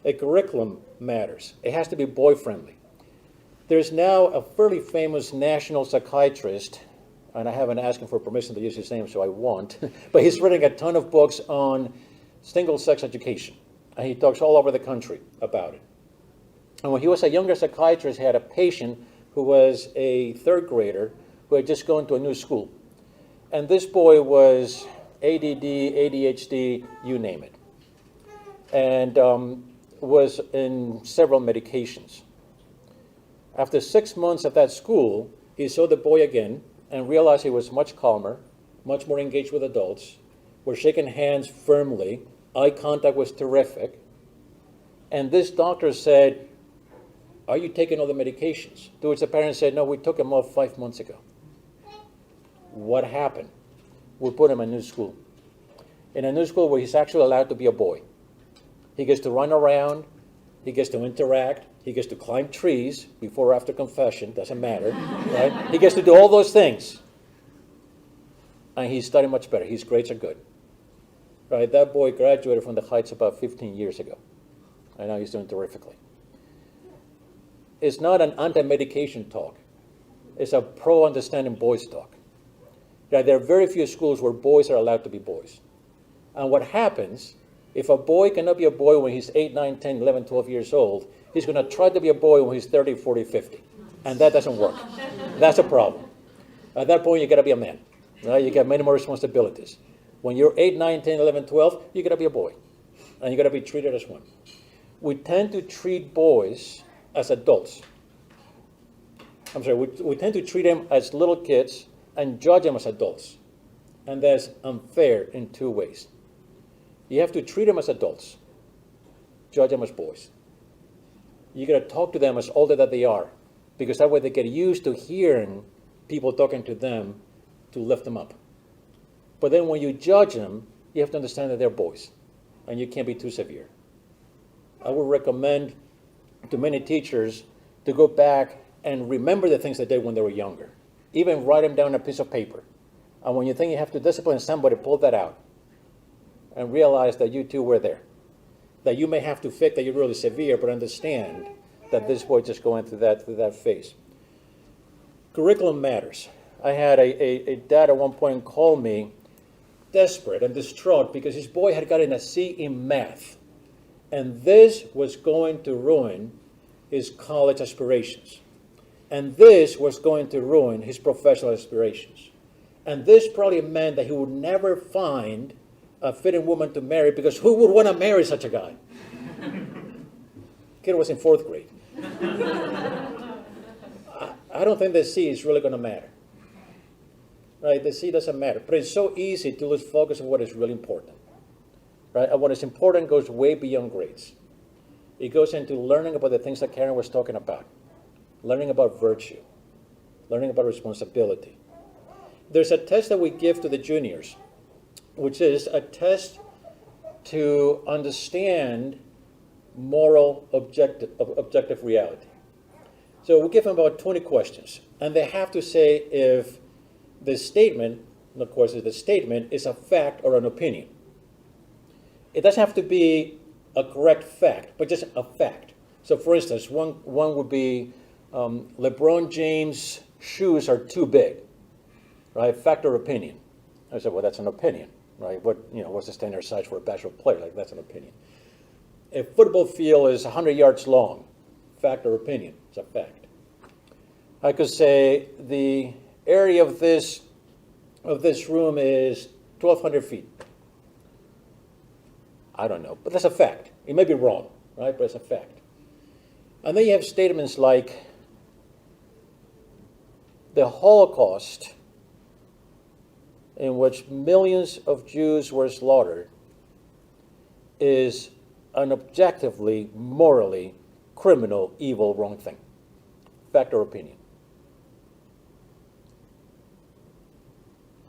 A curriculum matters. It has to be boy-friendly. There's now a fairly famous national psychiatrist, and I haven't asked him for permission to use his name, so I won't, but he's written a ton of books on single-sex education, and he talks all over the country about it. And when he was a younger psychiatrist, he had a patient who was a third grader who had just gone to a new school. And this boy was ADD, ADHD, you name it, and was in several medications. After 6 months at that school, he saw the boy again and realized he was much calmer, much more engaged with adults, were shaking hands firmly, eye contact was terrific, and this doctor said, are you taking all the medications? To which the parents said, no, we took him off 5 months ago. What happened? We put him in a new school. In a new school where he's actually allowed to be a boy. He gets to run around, he gets to interact, he gets to climb trees before or after confession, doesn't matter, right? He gets to do all those things. And he's studying much better. His grades are good. Right? That boy graduated from the Heights about 15 years ago. And now he's doing terrifically. It's not an anti-medication talk. It's a pro-understanding boys talk. Right? There are very few schools where boys are allowed to be boys. And what happens, if a boy cannot be a boy when he's 8, 9, 10, 11, 12 years old, he's going to try to be a boy when he's 30, 40, 50. And that doesn't work. That's a problem. At that point, you got to be a man. Right? You got many more responsibilities. When you're 8, 9, 10, 11, 12, you got to be a boy. And you got to be treated as one. We tend to treat boys as adults. I'm sorry, we tend to treat them as little kids and judge them as adults. And that's unfair in two ways. You have to treat them as adults, judge them as boys. You got to talk to them as older than they are, because that way they get used to hearing people talking to them to lift them up. But then when you judge them, you have to understand that they're boys, and you can't be too severe. I would recommend to many teachers to go back and remember the things they did when they were younger. Even write them down on a piece of paper. And when you think you have to discipline somebody, pull that out and realize that you too were there. That you may have to fake that you're really severe, but understand that this boy just going through that phase. Curriculum matters. I had a dad at one point call me desperate and distraught because his boy had gotten a C in math. And this was going to ruin his college aspirations. And this was going to ruin his professional aspirations. And this probably meant that he would never find a fitting woman to marry, because who would want to marry such a guy? Kid was in 4th grade. I don't think the C is really going to matter. Right? The C doesn't matter. But it's so easy to lose focus on what is really important. Right? And what is important goes way beyond grades. It goes into learning about the things that Karen was talking about. Learning about virtue. Learning about responsibility. There's a test that we give to the juniors, which is a test to understand moral objective reality. So we give them about 20 questions, and they have to say if the statement, and of course, the statement is a fact or an opinion. It doesn't have to be a correct fact, but just a fact. So for instance, one would be LeBron James' shoes are too big, right? Fact or opinion? I said, well, that's an opinion, right? What's the standard size for a basketball player? Like, that's an opinion. A football field is 100 yards long. Fact or opinion? It's a fact. I could say the area of this room is 1,200 feet. I don't know, but that's a fact. It may be wrong, right? But it's a fact. And then you have statements like the Holocaust, in which millions of Jews were slaughtered, is an objectively, morally, criminal, evil, wrong thing. Fact or opinion?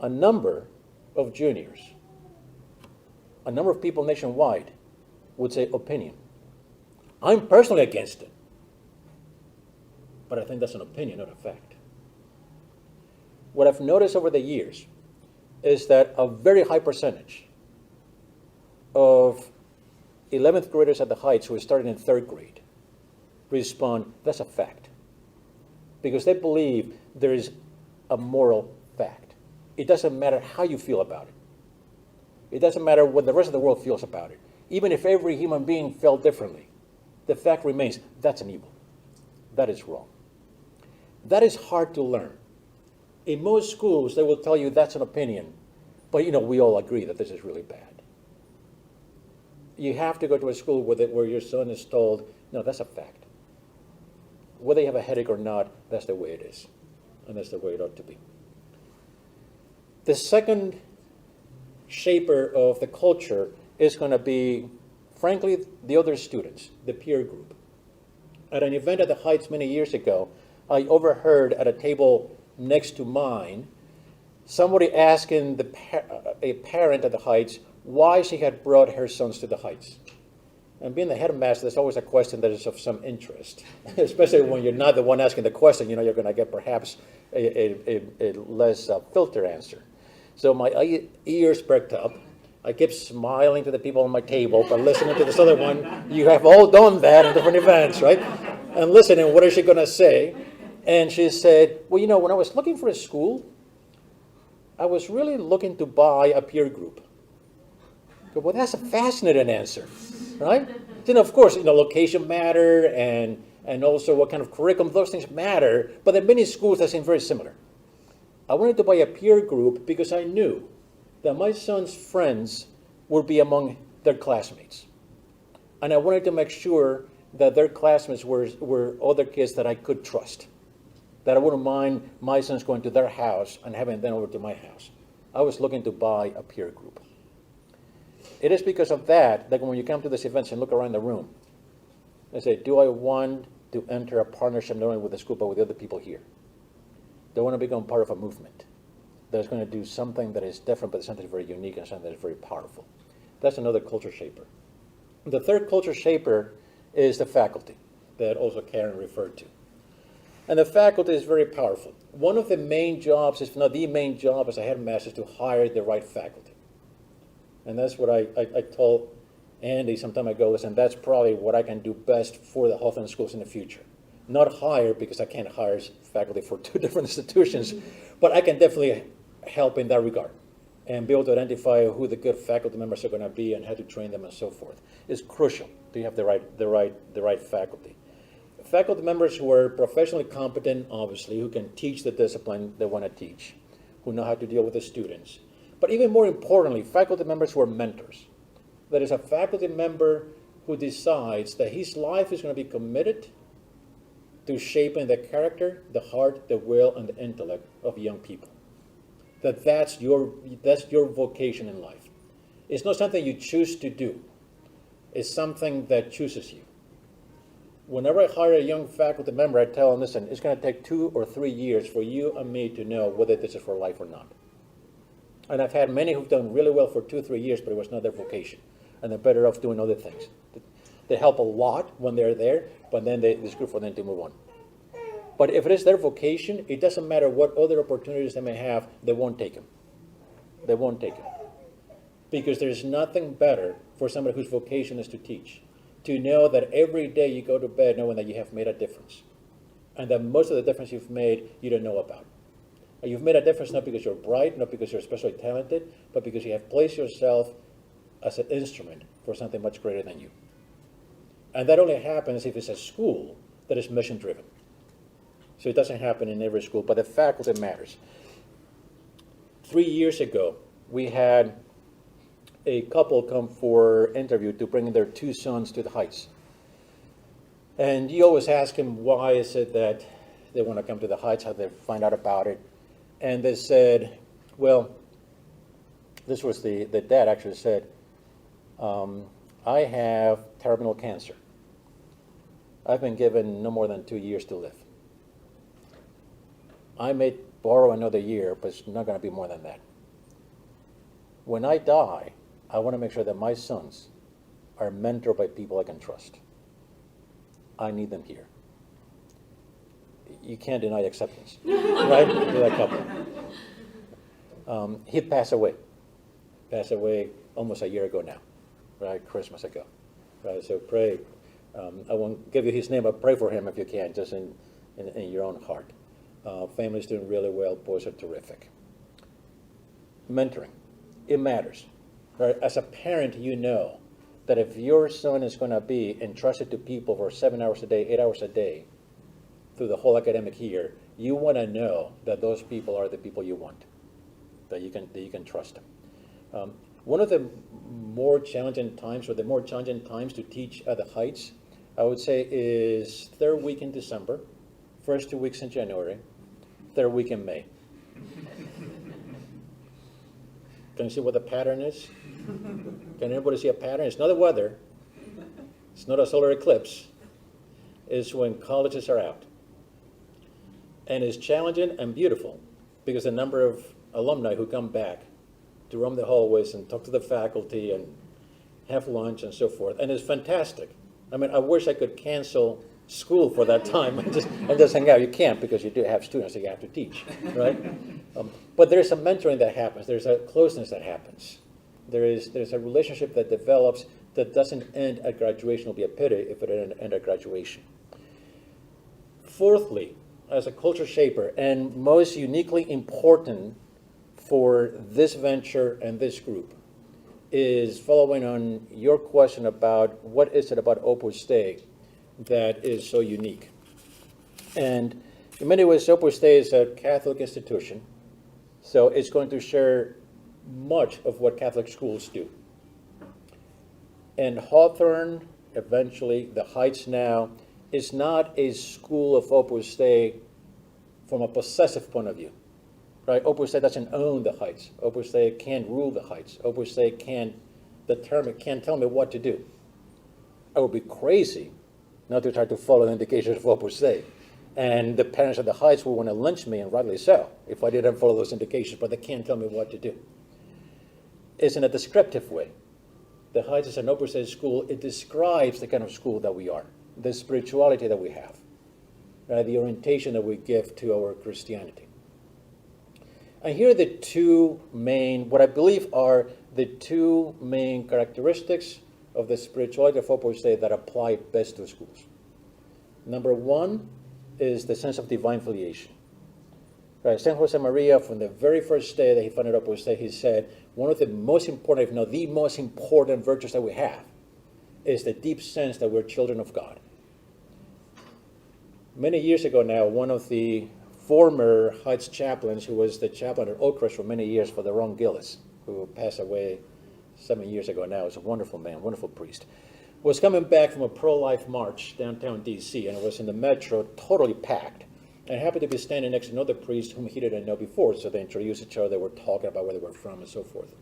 A number of juniors, a number of people nationwide would say opinion. I'm personally against it, but I think that's an opinion, not a fact. What I've noticed over the years is that a very high percentage of 11th graders at the Heights who started in 3rd grade respond, that's a fact. Because they believe there is a moral fact. It doesn't matter how you feel about it. It doesn't matter what the rest of the world feels about it. Even if every human being felt differently, the fact remains, that's an evil. That is wrong. That is hard to learn. In most schools, they will tell you that's an opinion, but we all agree that this is really bad. You have to go to a school where your son is told, no, that's a fact. Whether you have a headache or not, that's the way it is, and that's the way it ought to be. The second shaper of the culture is going to be, frankly, the other students, the peer group. At an event at the Heights many years ago, I overheard at a table next to mine somebody asking a parent at the Heights why she had brought her sons to the Heights. And being the headmaster, there's always a question that is of some interest, especially when you're not the one asking the question. You're going to get perhaps a less filtered answer. So my ears perked up. I kept smiling to the people on my table, but listening to this other one. You have all done that in different events, right? And listening, what is she going to say? And she said, well, when I was looking for a school, I was really looking to buy a peer group. I go, well, that's a fascinating answer, right? Then, of course, location matter and also what kind of curriculum, those things matter. But in many schools, that seems very similar. I wanted to buy a peer group because I knew that my son's friends would be among their classmates. And I wanted to make sure that their classmates were other kids that I could trust, that I wouldn't mind my sons going to their house and having them over to my house. I was looking to buy a peer group. It is because of that when you come to these events and look around the room, I say, do I want to enter a partnership not only with the school but with the other people here? Do I want to become part of a movement that's going to do something that is different but something very unique and something that is very powerful? That's another culture shaper. The third culture shaper is the faculty that also Karen referred to. And the faculty is very powerful. One of the main jobs, if not the main job as a headmaster, is to hire the right faculty. And that's what I told Andy some time ago, listen, that's probably what I can do best for the Hawthorne schools in the future. Not hire, because I can't hire faculty for two different institutions, but I can definitely help in that regard and be able to identify who the good faculty members are going to be and how to train them and so forth. It's crucial to have the right faculty. Faculty members who are professionally competent, obviously, who can teach the discipline they want to teach, who know how to deal with the students. But even more importantly, faculty members who are mentors. That is, a faculty member who decides that his life is going to be committed to shaping the character, the heart, the will, and the intellect of young people. That's your vocation in life. It's not something you choose to do. It's something that chooses you. Whenever I hire a young faculty member, I tell them, listen, it's going to take 2 or 3 years for you and me to know whether this is for life or not. And I've had many who've done really well for 2 or 3 years, but it was not their vocation. And they're better off doing other things. They help a lot when they're there, but then it's good for them to move on. But if it is their vocation, it doesn't matter what other opportunities they may have, they won't take them. They won't take them. Because there's nothing better for somebody whose vocation is to teach, to know that every day you go to bed knowing that you have made a difference, and that most of the difference you've made you don't know about. And you've made a difference not because you're bright, not because you're especially talented, but because you have placed yourself as an instrument for something much greater than you. And that only happens if it's a school that is mission driven. So it doesn't happen in every school, but the faculty matters. 3 years ago, we had a couple come for interview to bring their 2 sons to the Heights. And you always ask them, why is it that they want to come to the Heights, how they find out about it. And they said, well, this was the dad actually said, I have terminal cancer. I've been given no more than 2 years to live. I may borrow another year, but it's not going to be more than that. When I die, I want to make sure that my sons are mentored by people I can trust. I need them here. You can't deny acceptance, right? To that couple. He passed away almost a year ago now, right? Christmas ago, right? So pray. I won't give you his name, but pray for him if you can, just in your own heart. Family's doing really well. Boys are terrific. Mentoring, it matters. Right? As a parent, you know that if your son is going to be entrusted to people for 7 hours a day, 8 hours a day, through the whole academic year, you want to know that those people are the people you want, that you can trust them. One of the more challenging times, to teach at the Heights, I would say, is third week in December, first 2 weeks in January, third week in May. Can you see what the pattern is? Can anybody see a pattern? It's not the weather. It's not a solar eclipse. It's when colleges are out. And it's challenging and beautiful because the number of alumni who come back to roam the hallways and talk to the faculty and have lunch and so forth. And it's fantastic. I mean, I wish I could cancel school for that time and just hang out. You can't because you do have students that you have to teach, right? But there's a mentoring that happens. There's a closeness that happens. There's a relationship that develops that doesn't end at graduation. It'll be a pity if it didn't end at graduation. Fourthly, as a culture shaper, and most uniquely important for this venture and this group, is following on your question about what is it about Opus Dei that is so unique. And in many ways, Opus Dei is a Catholic institution, so it's going to share much of what Catholic schools do. And Hawthorne, eventually, the Heights now, is not a school of Opus Dei from a possessive point of view, right? Opus Dei doesn't own the Heights. Opus Dei can't rule the Heights. Opus Dei can't tell me what to do. I would be crazy not to try to follow the indications of Opus Dei. And the parents of the Heights will want to lynch me, and rightly so, if I didn't follow those indications, but they can't tell me what to do. It's in a descriptive way. The Heights is an Opus Dei school. It describes the kind of school that we are, the spirituality that we have, the orientation that we give to our Christianity. And here are the two main, what I believe are the two main characteristics of the spirituality of Opus Dei that apply best to schools. Number one is the sense of divine filiation. Right, St. Jose Maria, from the very first day that he founded Opus Dei, he said, one of the most important, if not the most important virtues that we have is the deep sense that we're children of God. Many years ago now, one of the former Heights chaplains, who was the chaplain at Oakcrest for many years for the Ron Gillis, who passed away 7 years ago now, is a wonderful man, wonderful priest, was coming back from a pro-life march downtown D.C., and it was in the metro, totally packed. And happened to be standing next to another priest whom he didn't know before, so they introduced each other, they were talking about where they were from and so forth.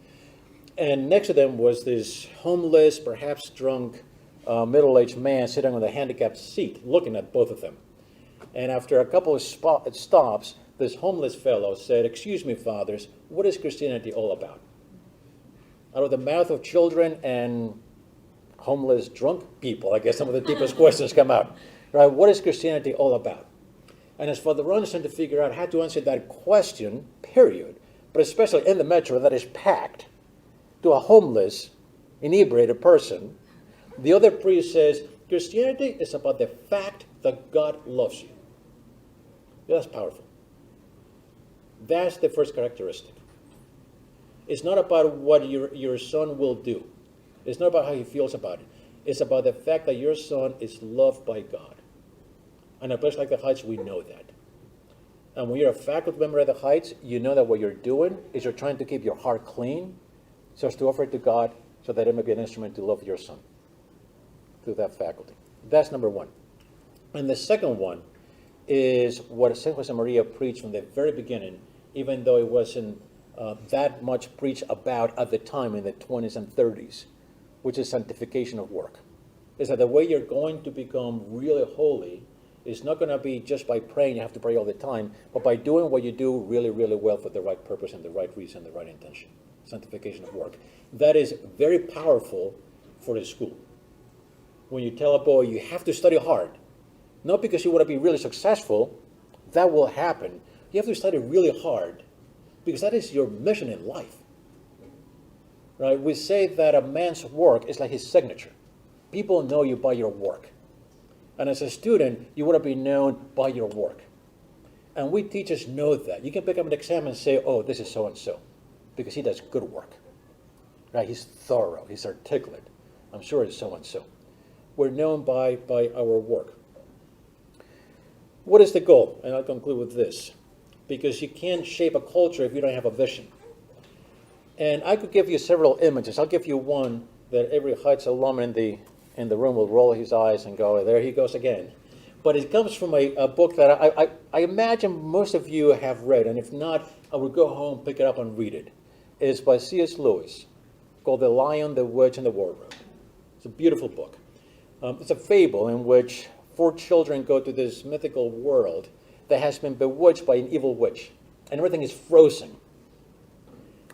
And next to them was this homeless, perhaps drunk, middle-aged man sitting on the handicapped seat, looking at both of them. And after a couple of stops, this homeless fellow said, "Excuse me, fathers, what is Christianity all about?" Out of the mouth of children and homeless, drunk people, I guess some of the deepest questions come out. Right? What is Christianity all about? And it's for the Anderson to figure out how to answer that question, period. But especially in the metro that is packed to a homeless, inebriated person. The other priest says, Christianity is about the fact that God loves you. That's powerful. That's the first characteristic. It's not about what your son will do. It's not about how he feels about it. It's about the fact that your son is loved by God. And at a place like the Heights, we know that. And when you're a faculty member at the Heights, you know that what you're doing is you're trying to keep your heart clean so as to offer it to God so that it may be an instrument to love your son through that faculty. That's number one. And the second one is what St. Jose Maria preached from the very beginning, even though it wasn't that much preached about at the time in the 20s and 30s, which is sanctification of work. Is that the way you're going to become really holy is not going to be just by praying, you have to pray all the time, but by doing what you do really, really well for the right purpose and the right reason, the right intention. Sanctification of work. That is very powerful for the school. When you tell a boy you have to study hard, not because you want to be really successful, that will happen. You have to study really hard because that is your mission in life. Right? We say that a man's work is like his signature. People know you by your work. And as a student, you want to be known by your work. And we teachers know that. You can pick up an exam and say, oh, this is so-and-so, because he does good work. Right? He's thorough. He's articulate. I'm sure it's so-and-so. We're known by our work. What is the goal? And I'll conclude with this. Because you can't shape a culture if you don't have a vision. And I could give you several images. I'll give you one that every Heights alum in the room will roll his eyes and go, there he goes again. But it comes from a book that I imagine most of you have read, and if not, I will go home, pick it up, and read it. It's by C.S. Lewis, called The Lion, the Witch, and the Wardrobe. It's a beautiful book. It's a fable in which 4 children go to this mythical world that has been bewitched by an evil witch, and everything is frozen.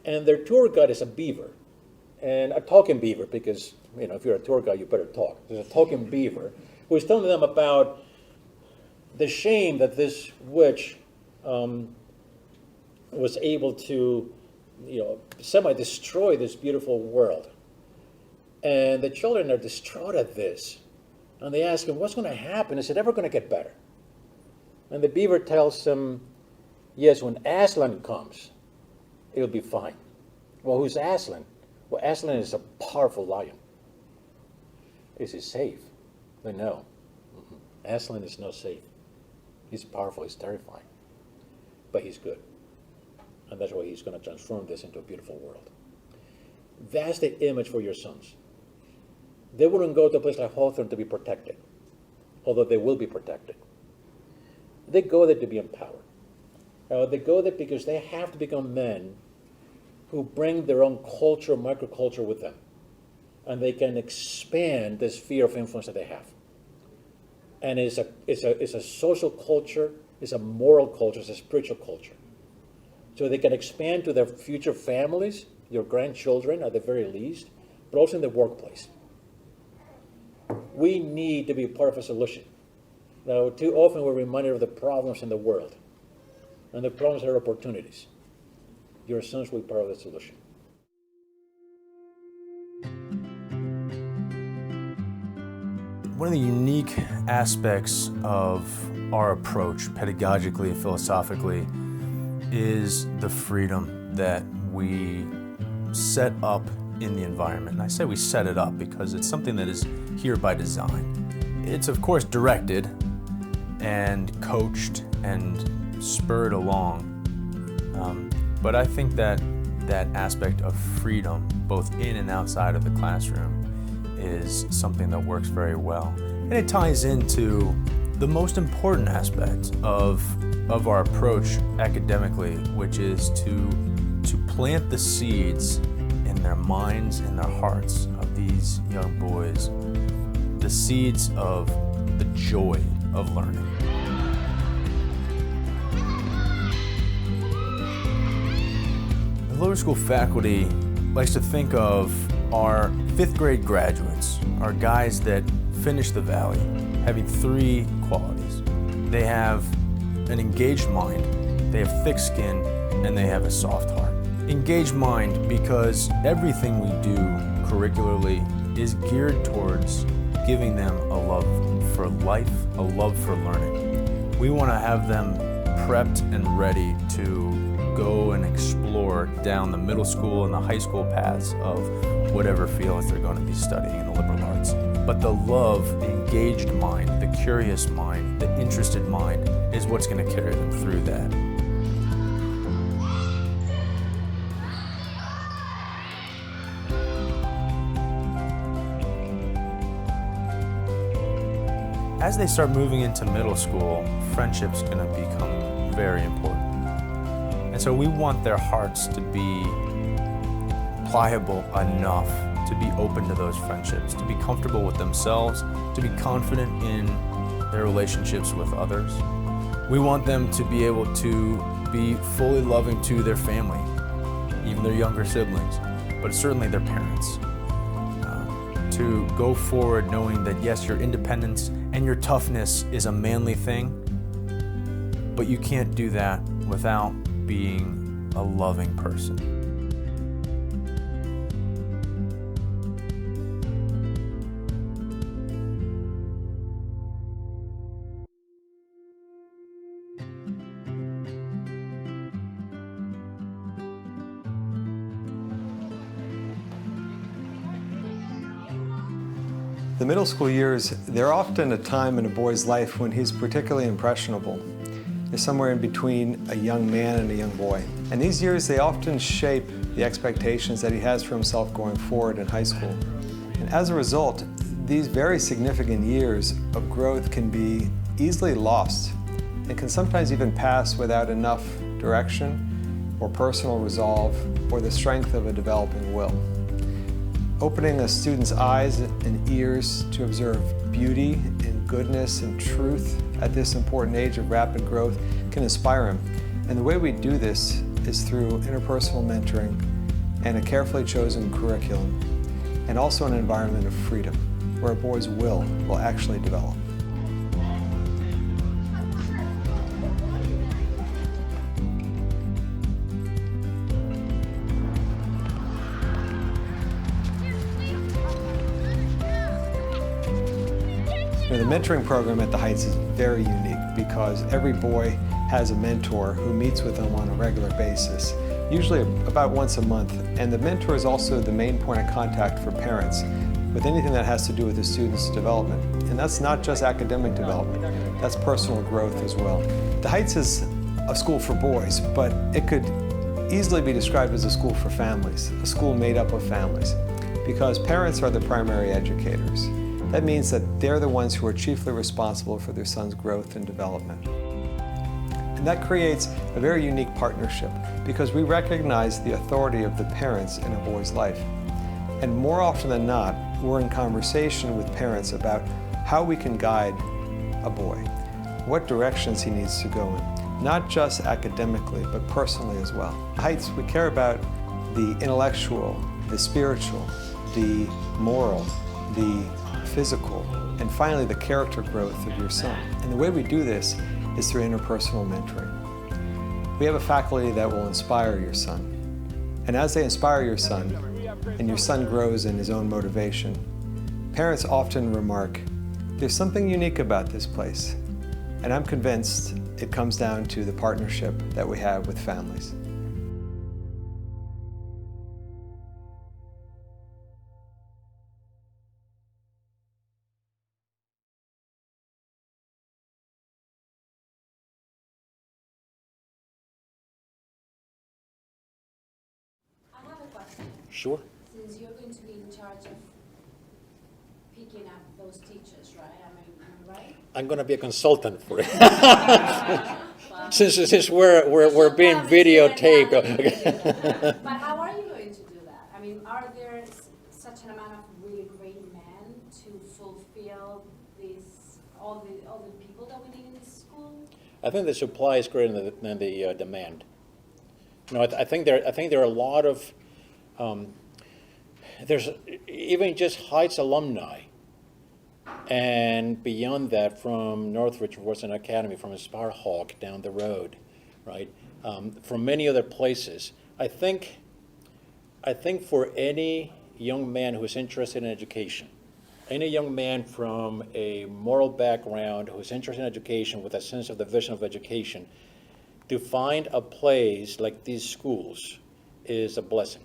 And their tour guide is a beaver, and a talking beaver, because if you're a tour guide, you better talk. There's a talking beaver who is telling them about the shame that this witch was able to, semi-destroy this beautiful world. And the children are distraught at this. And they ask him, what's going to happen? Is it ever going to get better? And the beaver tells them, yes, when Aslan comes, it'll be fine. Well, who's Aslan? Well, Aslan is a powerful lion. Is he safe? They know. Aslan is not safe. He's powerful, he's terrifying. But he's good. And that's why he's going to transform this into a beautiful world. That's the image for your sons. They wouldn't go to a place like Hawthorne to be protected, although they will be protected. They go there to be empowered. They go there because they have to become men who bring their own culture, microculture with them. And they can expand the sphere of influence that they have. And it's a social culture, it's a moral culture, it's a spiritual culture. So they can expand to their future families, your grandchildren at the very least, but also in the workplace. We need to be part of a solution. Now, too often we're reminded of the problems in the world. And the problems are opportunities. Your sons will be part of the solution. One of the unique aspects of our approach, pedagogically and philosophically, is the freedom that we set up in the environment. And I say we set it up because it's something that is here by design. It's of course directed and coached and spurred along. But I think that aspect of freedom, both in and outside of the classroom, is something that works very well. And it ties into the most important aspect of our approach academically, which is to plant the seeds in their minds and their hearts of these young boys, the seeds of the joy of learning. The lower school faculty likes to think of our 5th grade graduates, our guys that finish the Valley, having 3 qualities. They have an engaged mind, they have thick skin, and they have a soft heart. Engaged mind because everything we do curricularly is geared towards giving them a love for life, a love for learning. We want to have them prepped and ready to go and explore down the middle school and the high school paths of whatever fields they're going to be studying in the liberal arts. But the love, the engaged mind, the curious mind, the interested mind is what's going to carry them through that. As they start moving into middle school, friendship's going to become very important. And so we want their hearts to be pliable enough to be open to those friendships, to be comfortable with themselves, to be confident in their relationships with others. We want them to be able to be fully loving to their family, even their younger siblings, but certainly their parents. To go forward knowing that yes, your independence and your toughness is a manly thing, but you can't do that without being a loving person. The middle school years, they're often a time in a boy's life when he's particularly impressionable. They're somewhere in between a young man and a young boy. And these years, they often shape the expectations that he has for himself going forward in high school. And as a result, these very significant years of growth can be easily lost and can sometimes even pass without enough direction or personal resolve or the strength of a developing will. Opening a student's eyes and ears to observe beauty and goodness and truth at this important age of rapid growth can inspire him. And the way we do this is through interpersonal mentoring and a carefully chosen curriculum, and also an environment of freedom where a boy's will actually develop. The mentoring program at the Heights is very unique because every boy has a mentor who meets with them on a regular basis, usually about once a month. And the mentor is also the main point of contact for parents with anything that has to do with the student's development. And that's not just academic development, that's personal growth as well. The Heights is a school for boys, but it could easily be described as a school for families, a school made up of families, because parents are the primary educators. That means that they're the ones who are chiefly responsible for their son's growth and development. And that creates a very unique partnership because we recognize the authority of the parents in a boy's life. And more often than not, we're in conversation with parents about how we can guide a boy, what directions he needs to go in, not just academically, but personally as well. Heights, we care about the intellectual, the spiritual, the moral, the physical, and finally the character growth of your son. And the way we do this is through interpersonal mentoring. We have a faculty that will inspire your son. And as they inspire your son, and your son grows in his own motivation, parents often remark, there's something unique about this place. And I'm convinced it comes down to the partnership that we have with families. Sure. Since you're going to be in charge of picking up those teachers, right? Am I right? I'm going to be a consultant for it. since we're being videotaped. But how are you going to do that? I mean, are there such an amount of really great men to fulfill all the people that we need in this school? I think the supply is greater than the demand. You know, I think there are a lot of there's even just Heights alumni And beyond that, from Northridge Western Academy, from Sparhawk down the road, right? From many other places. I think for any young man who is interested in education, any young man from a moral background who is interested in education with a sense of the vision of education, to find a place like these schools is a blessing.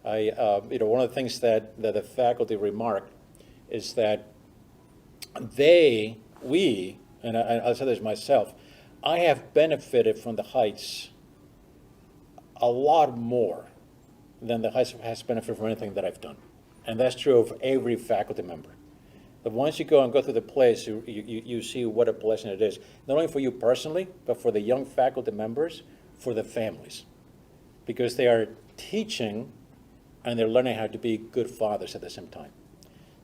One of the things that the faculty remarked is that we, and I'll say this myself, I have benefited from the Heights a lot more than the Heights has benefited from anything that I've done. And that's true of every faculty member. But once you go through the place, you see what a blessing it is, not only for you personally, but for the young faculty members, for the families. Because they are teaching and they're learning how to be good fathers at the same time.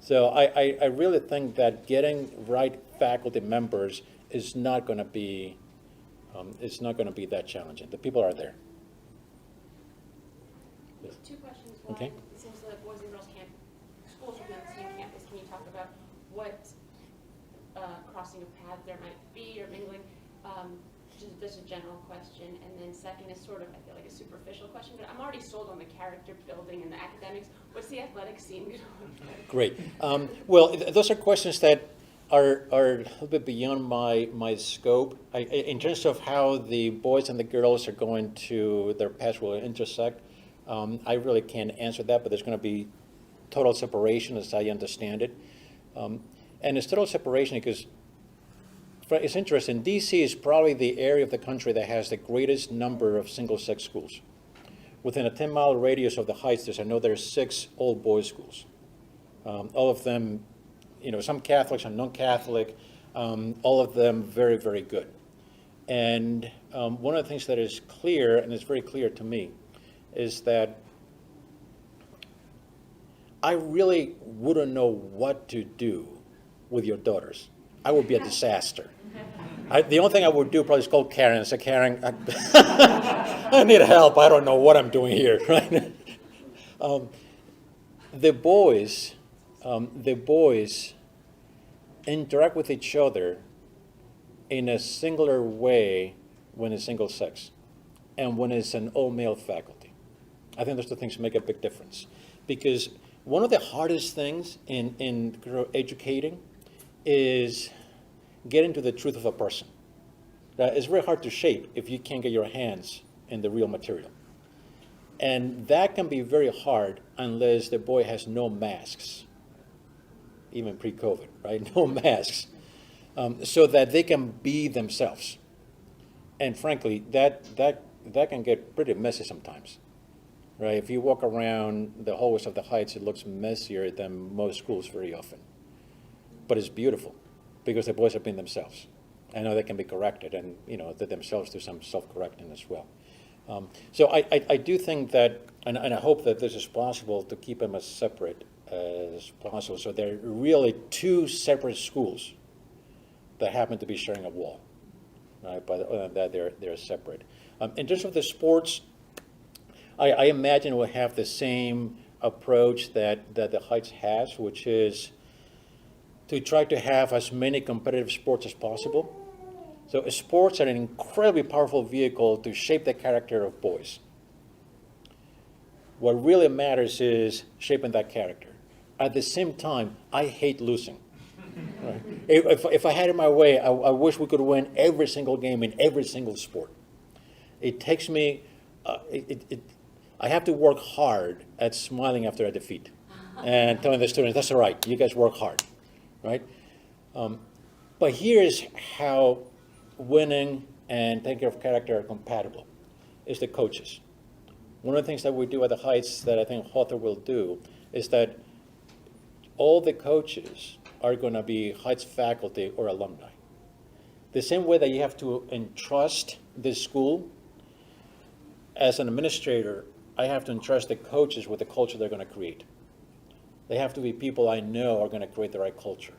So I really think that getting right faculty members is not going to be that challenging. The people are there. Yes. Two questions. One, okay. It seems like boys and girls schools will be on the same campus. Can you talk about what crossing of paths there might be or mingling? Just a general question. And then second is sort of, I feel like a superficial question, but I'm already sold on the character building and the academics. What's the athletic scene going to look like? Great. Well, those are questions that are a little bit beyond my scope. In terms of how the boys and the girls are going to, their paths will intersect, I really can't answer that, but there's going to be total separation as I understand it. And it's total separation because it's interesting. DC is probably the area of the country that has the greatest number of single-sex schools. Within a 10-mile radius of the Heights, I know there's 6 all-boys schools. All of them, some Catholic, some non-Catholic, all of them very, very good. And one of the things that is clear, and it's very clear to me, is that I really wouldn't know what to do with your daughters. I would be a disaster. The only thing I would do probably is call Karen and say, Karen, I need help. I don't know what I'm doing here. Right? The boys interact with each other in a singular way when it's single sex and when it's an all-male faculty. I think those two things make a big difference. Because one of the hardest things in educating is getting to the truth of a person. It's very hard to shape if you can't get your hands in the real material. And that can be very hard unless the boy has no masks, even pre-COVID, right? No masks, so that they can be themselves. And frankly, that can get pretty messy sometimes, right? If you walk around the hallways of the Heights, it looks messier than most schools very often. But it's beautiful because the boys are being themselves. I know they can be corrected, and they themselves do some self-correcting as well. So I do think that, and I hope that this is possible to keep them as separate as possible. So they're really 2 separate schools that happen to be sharing a wall, right? But other than that, they're separate. In terms of the sports, I imagine we'll have the same approach that the Heights has, which is to try to have as many competitive sports as possible. So sports are an incredibly powerful vehicle to shape the character of boys. What really matters is shaping that character. At the same time, I hate losing. Right? If I had it my way, I wish we could win every single game in every single sport. It takes me, I have to work hard at smiling after a defeat and telling the students, that's all right, you guys work hard. Right? But here's how winning and taking care of character are compatible, is the coaches. One of the things that we do at the Heights that I think Hawthorne will do is that all the coaches are going to be Heights faculty or alumni. The same way that you have to entrust this school, as an administrator, I have to entrust the coaches with the culture they're going to create. They have to be people I know are going to create the right culture,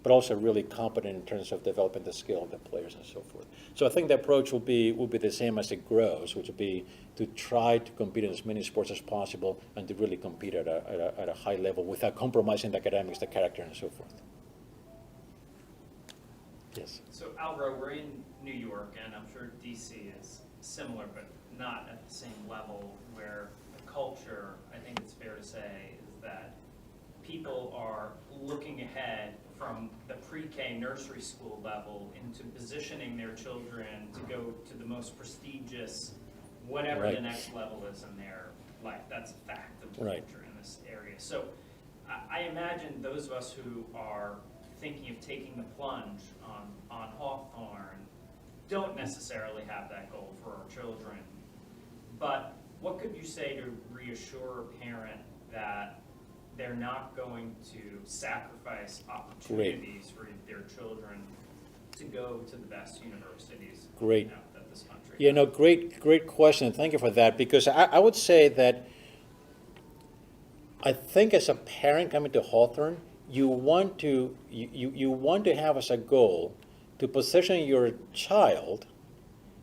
but also really competent in terms of developing the skill of the players and so forth. So I think the approach will be the same as it grows, which will be to try to compete in as many sports as possible and to really compete at a high level without compromising the academics, the character, and so forth. Yes. So Alvaro, we're in New York, and I'm sure DC is similar, but not at the same level, where the culture, I think it's fair to say, is that people are looking ahead from the pre-K nursery school level into positioning their children to go to the most prestigious, whatever the next level is in their life. That's a fact of the culture in this area. So I imagine those of us who are thinking of taking the plunge on Hawthorne don't necessarily have that goal for our children. But what could you say to reassure a parent that they're not going to sacrifice opportunities for their children to go to the best universities that this country has? Yeah, no, great question. Thank you for that, because I would say that I think as a parent coming to Hawthorne, you want to have as a goal to position your child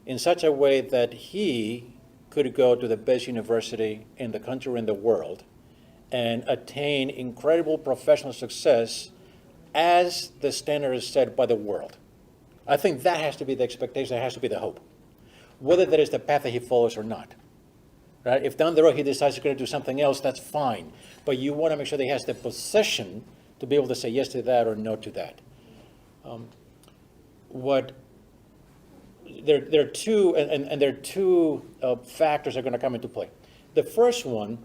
in such a way that he could go to the best university in the country or in the world and attain incredible professional success as the standard is set by the world. I think that has to be the expectation, that has to be the hope. Whether that is the path that he follows or not. Right? If down the road he decides he's going to do something else, that's fine. But you want to make sure that he has the position to be able to say yes to that or no to that. There are two factors that are going to come into play. The first one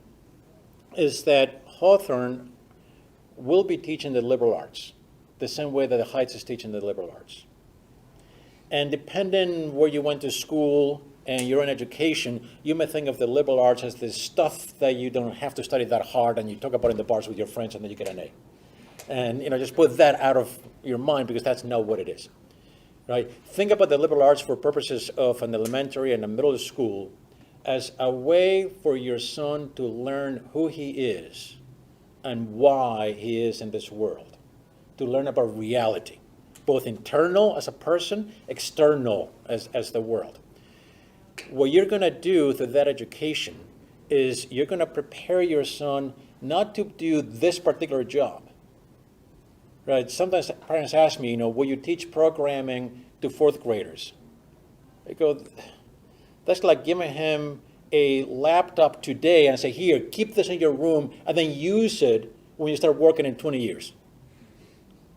is that Hawthorne will be teaching the liberal arts the same way that the Heights is teaching the liberal arts. And depending where you went to school and your own education, you may think of the liberal arts as this stuff that you don't have to study that hard and you talk about in the bars with your friends and then you get an A. And just put that out of your mind, because that's not what it is. Right? Think about the liberal arts for purposes of an elementary and a middle school as a way for your son to learn who he is and why he is in this world, to learn about reality, both internal as a person, external as the world. What you're going to do through that education is you're going to prepare your son not to do this particular job. Right? Sometimes parents ask me, will you teach programming to fourth graders? I go, that's like giving him a laptop today and say, here, keep this in your room and then use it when you start working in 20 years.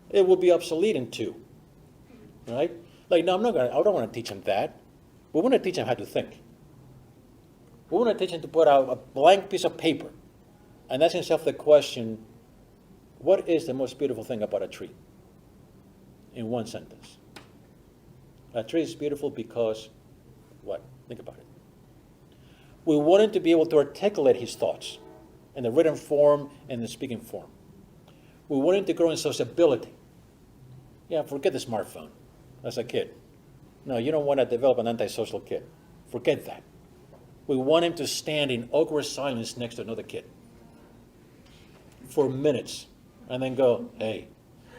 It will be obsolete in 2. Right? Like, no, I don't want to teach him that. We want to teach him how to think. We want to teach him to put out a blank piece of paper and ask himself the question, what is the most beautiful thing about a tree? In one sentence. A tree is beautiful because what? Think about it. We want him to be able to articulate his thoughts in the written form and the speaking form. We want him to grow in sociability. Yeah, forget the smartphone as a kid. No, you don't want to develop an antisocial kid. Forget that. We want him to stand in awkward silence next to another kid for minutes and then go, hey.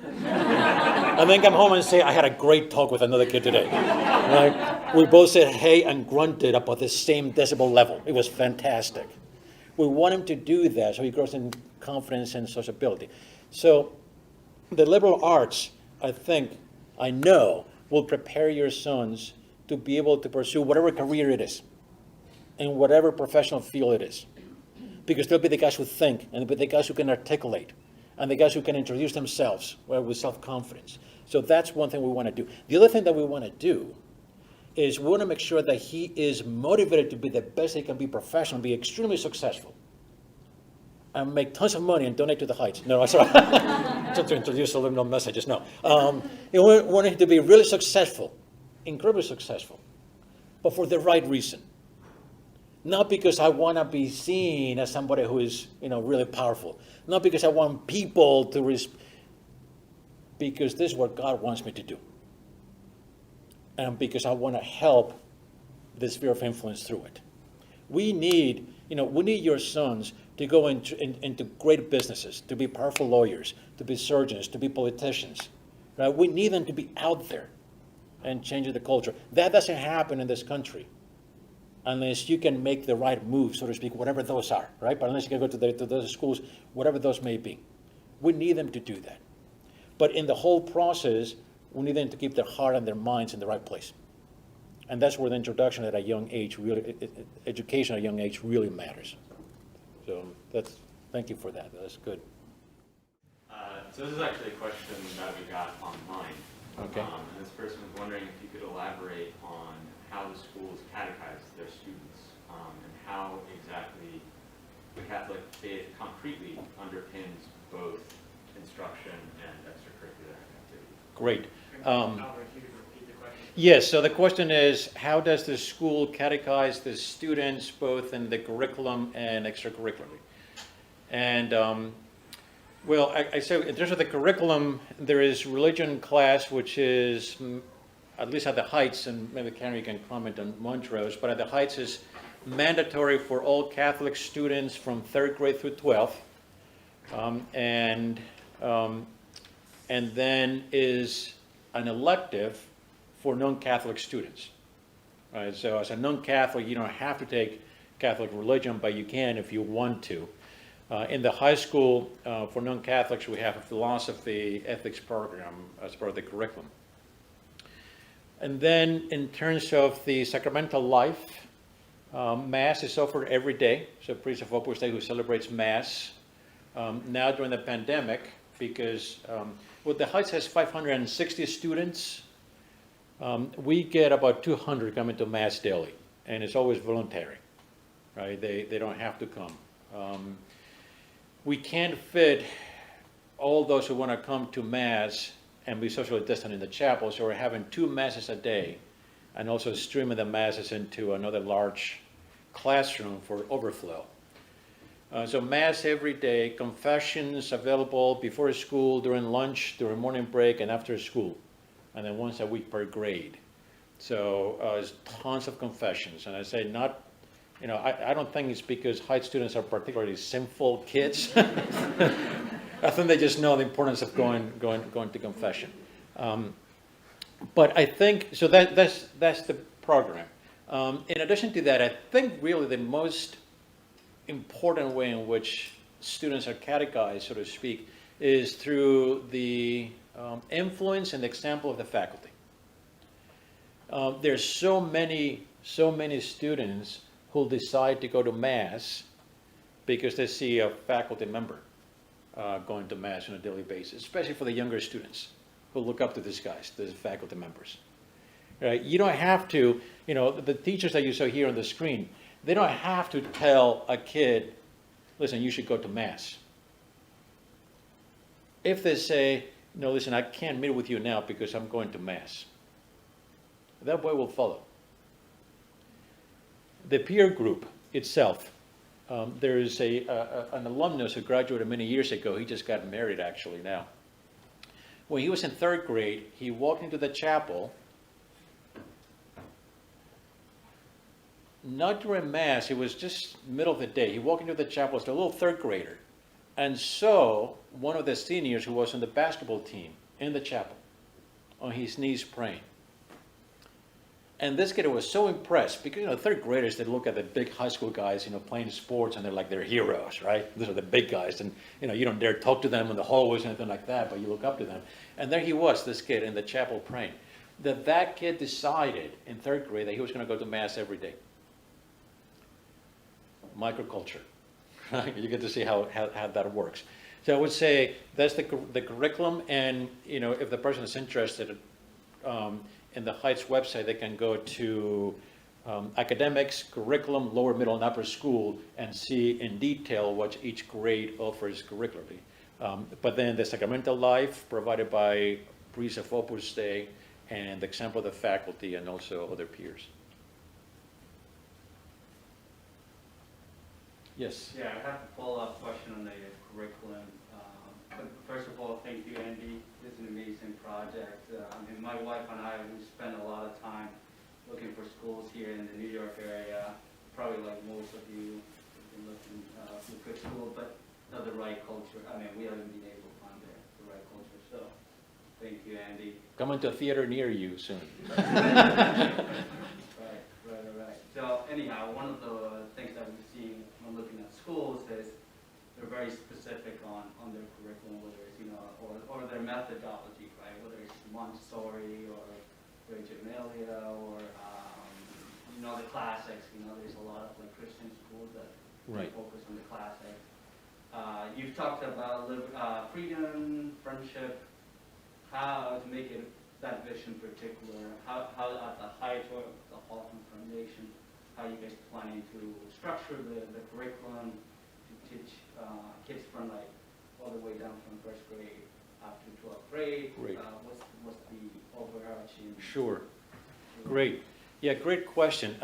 And then come home and say, I had a great talk with another kid today. Right? We both said hey and grunted about the same decibel level. It was fantastic. We want him to do that so he grows in confidence and sociability. So the liberal arts, I know, will prepare your sons to be able to pursue whatever career it is, in whatever professional field it is. Because they'll be the guys who think, and they'll be the guys who can articulate, and the guys who can introduce themselves with self-confidence. So that's one thing we want to do. The other thing that we want to do is we want to make sure that he is motivated to be the best he can be professional, be extremely successful, and make tons of money and donate to the Heights. No, sorry. Just to introduce subliminal messages, no. We want him to be really successful, incredibly successful, but for the right reason. Not because I want to be seen as somebody who is, really powerful. Not because I want people to because this is what God wants me to do. And because I want to help the sphere of influence through it. We need your sons to go into great businesses, to be powerful lawyers, to be surgeons, to be politicians. Right? We need them to be out there and changing the culture. That doesn't happen in this country unless you can make the right move, so to speak, whatever those are, right? But unless you can go to those schools, whatever those may be. We need them to do that. But in the whole process, we need them to keep their heart and their minds in the right place. And that's where the introduction at a young age really, education at a young age really matters. So thank you for that. That's good. So this is actually a question that we got online. Okay. And this person was wondering if you could elaborate on how the schools catechize their students and how exactly the Catholic faith concretely underpins both instruction and extracurricular activity. Great. Yes, so the question is, how does the school catechize the students both in the curriculum and extracurricularly? And well, I say in terms of the curriculum, there is religion class, which is, at least at the Heights, and maybe Karen, you can comment on Montrose, but at the Heights is mandatory for all Catholic students from 3rd grade through 12th. And then is an elective for non-Catholic students. Right? So as a non-Catholic, you don't have to take Catholic religion, but you can if you want to. In the high school, for non-Catholics, we have a philosophy ethics program as part of the curriculum. And then in terms of the sacramental life, Mass is offered every day. So Priest of Opus Dei who celebrates Mass. Now during the pandemic, because well, the Heights has 560 students, we get about 200 coming to Mass daily, and it's always voluntary, right? They don't have to come. We can't fit all those who want to come to Mass and be socially distant in the chapel, so we're having 2 Masses a day and also streaming the Masses into another large classroom for overflow. So Mass every day, confessions available before school, during lunch, during morning break, and after school, and then once a week per grade. So there's tons of confessions, and I say not, you know, I don't think it's because Heights students are particularly sinful kids. I think they just know the importance of going to confession. But I think, so that's the program. In addition to that, I think really the most important way in which students are catechized, so to speak, is through the influence and example of the faculty. There's so many students who decide to go to Mass because they see a faculty member going to Mass on a daily basis, especially for the younger students who look up to these guys, the faculty members. Right? You don't have to, you know, the teachers that you saw here on the screen, they don't have to tell a kid, listen, you should go to Mass. If they say, no, listen, I can't meet with you now because I'm going to Mass, that boy will follow. The peer group itself, there is an alumnus who graduated many years ago. He just got married actually now. When he was in 3rd grade, he walked into the chapel, not during Mass, it was just middle of the day. He walked into the chapel as a little 3rd grader and saw one of the seniors who was on the basketball team in the chapel on his knees praying. And this kid was so impressed because, you know, 3rd graders, they look at the big high school guys, you know, playing sports, and they're like, they're heroes, right? These are the big guys. And, you know, you don't dare talk to them in the hallways or anything like that, but you look up to them. And there he was, this kid in the chapel praying. That kid decided in 3rd grade that he was going to go to Mass every day. Microculture. You get to see how that works. So I would say that's the curriculum, and, you know, if the person is interested, in the Heights website, they can go to academics, curriculum, lower, middle, and upper school, and see in detail what each grade offers curricularly. But then the sacramental life provided by Priest of Opus Dei, and the example of the faculty, and also other peers. Yes? Yeah, I have a follow-up question on the curriculum. But first of all, thank you, Andy. This is an amazing project. I mean, my wife and I, we spend a lot of time looking for schools here in the New York area. Probably like most of you have been looking for good schools, but not the right culture. I mean, we haven't been able to find the right culture. So, thank you, Andy. Coming to a theater near you soon. Right. So anyhow, one of the things that we've seen when looking at schools is they're very specific on their curriculum, whether it's, you know, or their methodology, right? Whether it's Montessori Story or Reggio Emilia or the classics. There's a lot of like Christian schools that focus on the classics. You've talked about freedom, friendship, how to make it that vision particular, how at the Heights or the Hawthorne Foundation, how you guys planning to structure the curriculum to teach kids from like all the way down from first grade up to 12th grade. Great. What's the overarching? Sure. Great. Yeah, great question.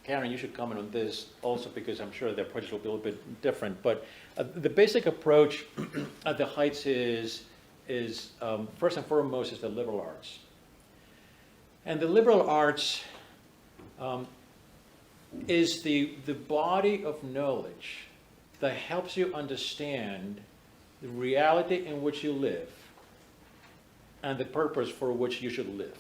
Karen, you should comment on this also because I'm sure the approach will be a little bit different. But the basic approach at the Heights is first and foremost is the liberal arts. And the liberal arts is the body of knowledge that helps you understand the reality in which you live and the purpose for which you should live.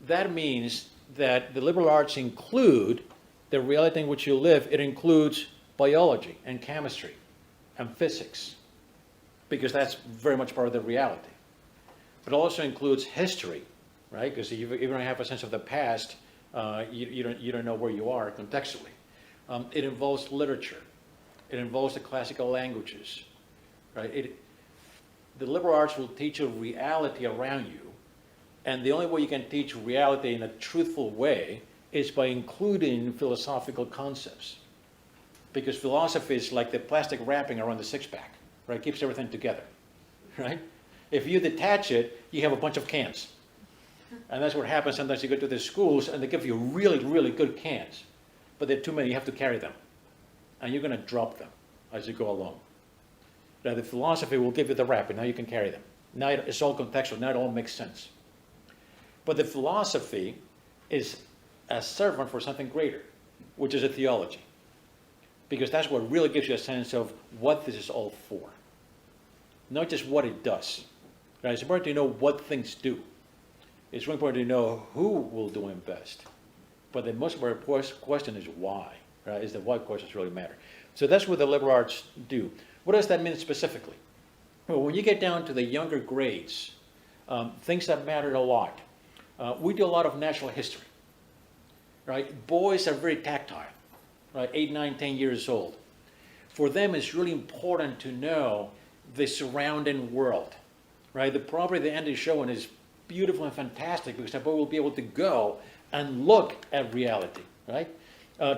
That means that the liberal arts include the reality in which you live. It includes biology and chemistry and physics, because that's very much part of the reality. But it also includes history, right? Because if you don't have a sense of the past, you don't know where you are contextually. It involves literature. It involves the classical languages, right? The liberal arts will teach you reality around you, and the only way you can teach reality in a truthful way is by including philosophical concepts. Because philosophy is like the plastic wrapping around the six-pack, right? It keeps everything together, right? If you detach it, you have a bunch of cans. And that's what happens sometimes. You go to the schools and they give you really, really good cans, but there are too many, you have to carry them. And you're going to drop them as you go along. Now the philosophy will give you the wrapping, now you can carry them. Now it's all contextual, now it all makes sense. But the philosophy is a servant for something greater, which is a theology. Because that's what really gives you a sense of what this is all for. Not just what it does. Right? It's important to know what things do. It's really important to know who will do them best. But the most important question is why. Right? Is the why questions really matter. So that's what the liberal arts do. What does that mean specifically? Well, when you get down to the younger grades, things that matter a lot. We do a lot of natural history. Right? Boys are very tactile. Right? 8, 9, 10 years old. For them, it's really important to know the surrounding world. Right? The property that Andy's showing is beautiful and fantastic because the boy will be able to go and look at reality. Right?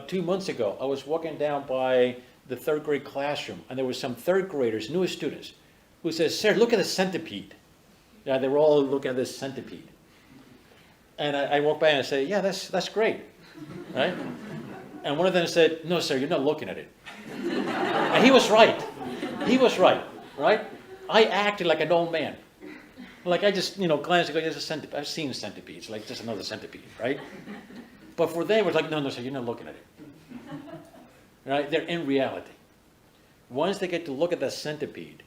2 months ago, I was walking down by the 3rd grade classroom, and there were some 3rd graders, new students, who said, "Sir, look at the centipede." Yeah, they were all looking at this centipede. And I walked by and I said, "Yeah, that's great." Right? And one of them said, "No, sir, you're not looking at it." And he was right. He was right. Right? I acted like an old man. Like I just, glanced and go, "There's a centipede. I've seen centipedes, like just another centipede," right? But for them, it was like, no, sir, you're not looking at it. Right? They're in reality. Once they get to look at that centipede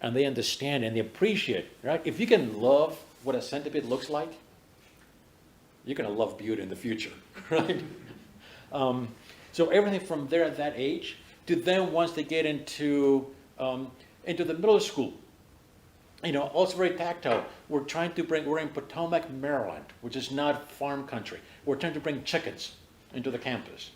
and they understand and they appreciate, right? If you can love what a centipede looks like, you're going to love beauty in the future, right? So everything from there at that age to then once they get into the middle school, also very tactile. We're in Potomac, Maryland, which is not farm country. We're trying to bring chickens into the campus.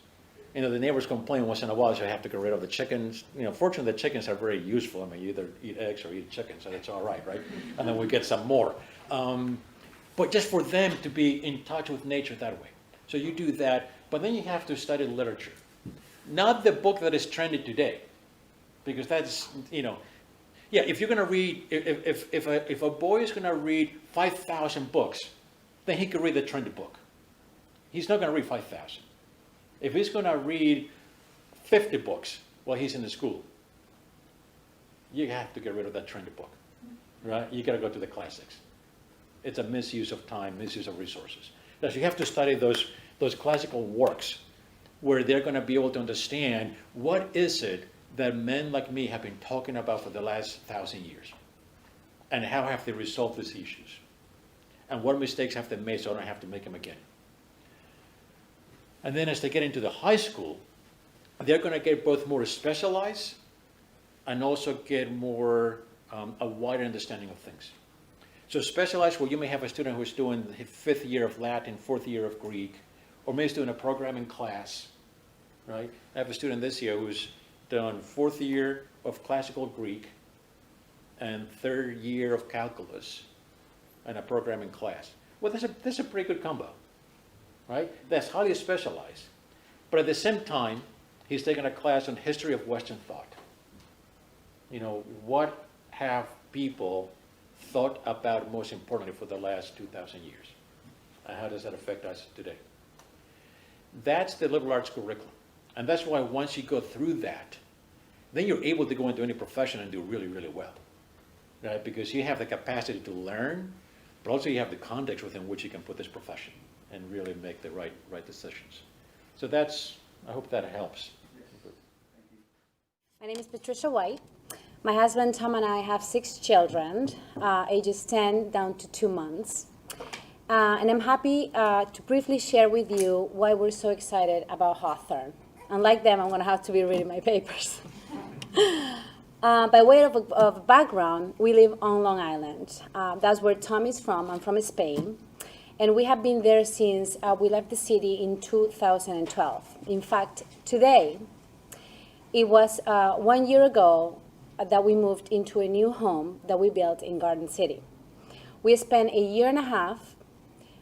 The neighbors complain once in a while, so I have to get rid of the chickens. Fortunately, the chickens are very useful. I mean, you either eat eggs or eat chicken, so that's all right, right? And then we get some more. But just for them to be in touch with nature that way. So you do that, but then you have to study literature. Not the book that is trendy today, because that's, yeah, if you're going to read, if a boy is going to read 5,000 books, then he could read the trendy book. He's not going to read 5,000. If he's going to read 50 books while he's in the school, you have to get rid of that trendy book, right? You got to go to the classics. It's a misuse of time, misuse of resources. So you have to study those classical works where they're going to be able to understand what is it that men like me have been talking about for the last 1,000 years, and how have they resolved these issues, and what mistakes have they made so I don't have to make them again. And then as they get into the high school, they're going to get both more specialized and also get more a wider understanding of things. So specialized, where you may have a student who's doing the 5th year of Latin, 4th year of Greek, or maybe he's doing a programming class, right? I have a student this year who's done 4th year of classical Greek and 3rd year of calculus and a programming class. Well, that's a pretty good combo, right? That's highly specialized. But at the same time, he's taking a class on history of Western thought. You know, what have people thought about most importantly for the last 2,000 years? And how does that affect us today? That's the liberal arts curriculum. And that's why once you go through that, then you're able to go into any profession and do really, really well, right? Because you have the capacity to learn, but also you have the context within which you can put this profession and really make the right decisions. So that's, I hope that helps. My name is Patricia White. My husband Tom and I have 6 children, ages 10 down to 2 months. And I'm happy to briefly share with you why we're so excited about Hawthorne. Unlike them, I'm going to have to be reading my papers. By way of background, we live on Long Island. That's where Tom is from. I'm from Spain. And we have been there since we left the city in 2012. In fact, today, it was 1 year ago that we moved into a new home that we built in Garden City. We spent 1.5 years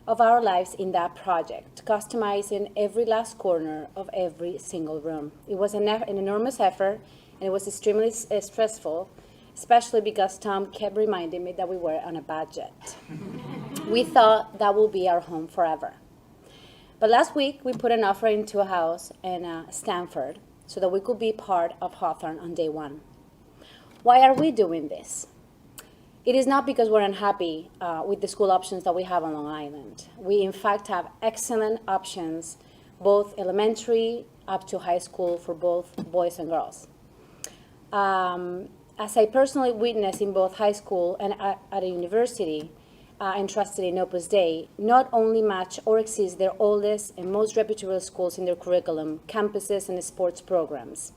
of our lives in that project, customizing every last corner of every single room. It was an enormous effort, and it was extremely stressful, especially because Tom kept reminding me that we were on a budget. We thought that would be our home forever. But last week, we put an offer into a house in Stanford so that we could be part of Hawthorne on day 1. Why are we doing this? It is not because we're unhappy with the school options that we have on Long Island. We, in fact, have excellent options, both elementary up to high school for both boys and girls. As I personally witnessed in both high school and at a university, entrusted in Opus Dei, not only match or exceed their oldest and most reputable schools in their curriculum, campuses, and sports programs.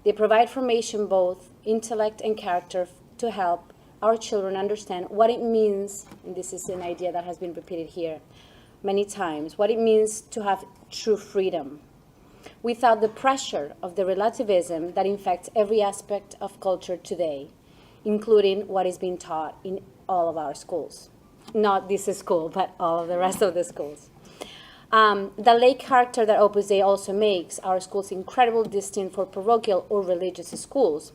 They provide formation, both intellect and character, to help our children understand what it means, and this is an idea that has been repeated here many times, what it means to have true freedom, without the pressure of the relativism that infects every aspect of culture today, including what is being taught in all of our schools. Not this school, but all of the rest of the schools. The lay character that Opus Dei also makes our schools incredibly distinct for parochial or religious schools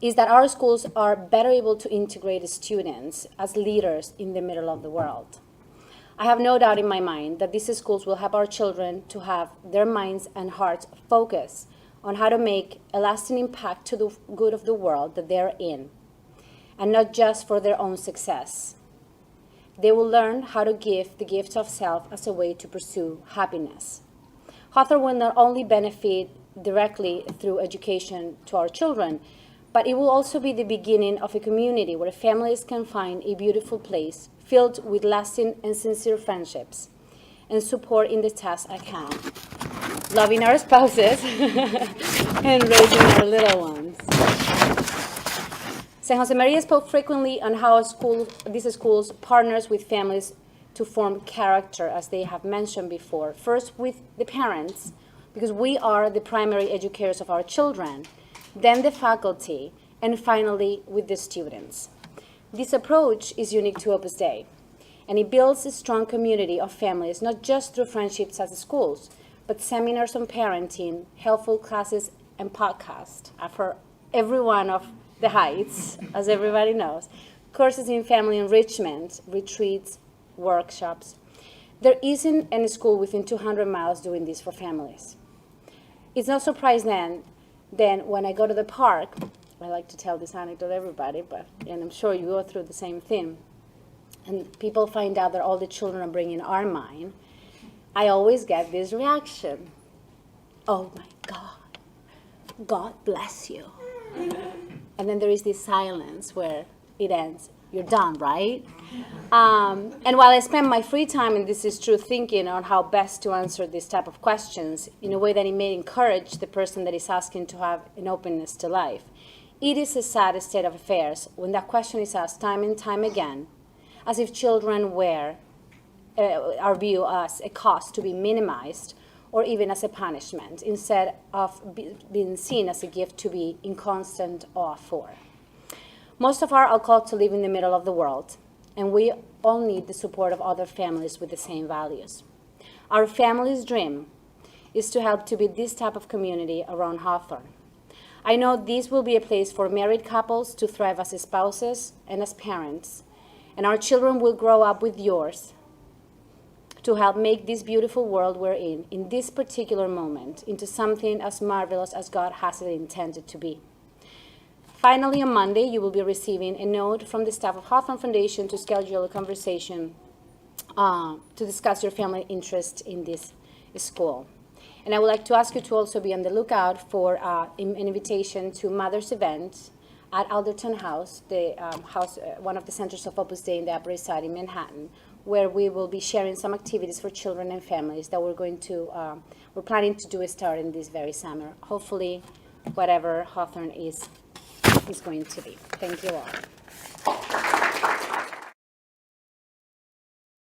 is that our schools are better able to integrate students as leaders in the middle of the world. I have no doubt in my mind that these schools will help our children to have their minds and hearts focus on how to make a lasting impact to the good of the world that they're in, and not just for their own success. They will learn how to give the gift of self as a way to pursue happiness. Hawthorne will not only benefit directly through education to our children, but it will also be the beginning of a community where families can find a beautiful place filled with lasting and sincere friendships and support in the tasks at hand, loving our spouses and raising our little ones. St. Josemaria spoke frequently on how these schools partners with families to form character, as they have mentioned before. First with the parents, because we are the primary educators of our children, then the faculty, and finally with the students. This approach is unique to Opus Dei, and it builds a strong community of families, not just through friendships at the schools, but seminars on parenting, helpful classes, and podcasts for every one of the heights, as everybody knows, courses in family enrichment, retreats, workshops. There isn't any school within 200 miles doing this for families. It's no surprise then when I go to the park, I like to tell this anecdote to everybody, and I'm sure you go through the same thing, and people find out that all the children are bringing are mine, I always get this reaction. Oh my God, God bless you. And then there is this silence where it ends. You're done, right? And while I spend my free time, and this is true, thinking on how best to answer this type of questions in a way that it may encourage the person that is asking to have an openness to life, It is a sad state of affairs when that question is asked time and time again, as if children are viewed as a cost to be minimized or even as a punishment, instead of being seen as a gift to be in constant awe for. Most of us are called to live in the middle of the world, and we all need the support of other families with the same values. Our family's dream is to help to build this type of community around Hawthorne. I know this will be a place for married couples to thrive as spouses and as parents, and our children will grow up with yours to help make this beautiful world we're in this particular moment, into something as marvelous as God has it intended to be. Finally, on Monday, you will be receiving a note from the staff of Hawthorne Foundation to schedule a conversation to discuss your family interest in this school. And I would like to ask you to also be on the lookout for an invitation to Mother's event at Alderton House, one of the centers of Opus Dei in the Upper East Side in Manhattan, where we will be sharing some activities for children and families that we're planning to do starting this very summer. Hopefully, whatever Hawthorne is going to be. Thank you all.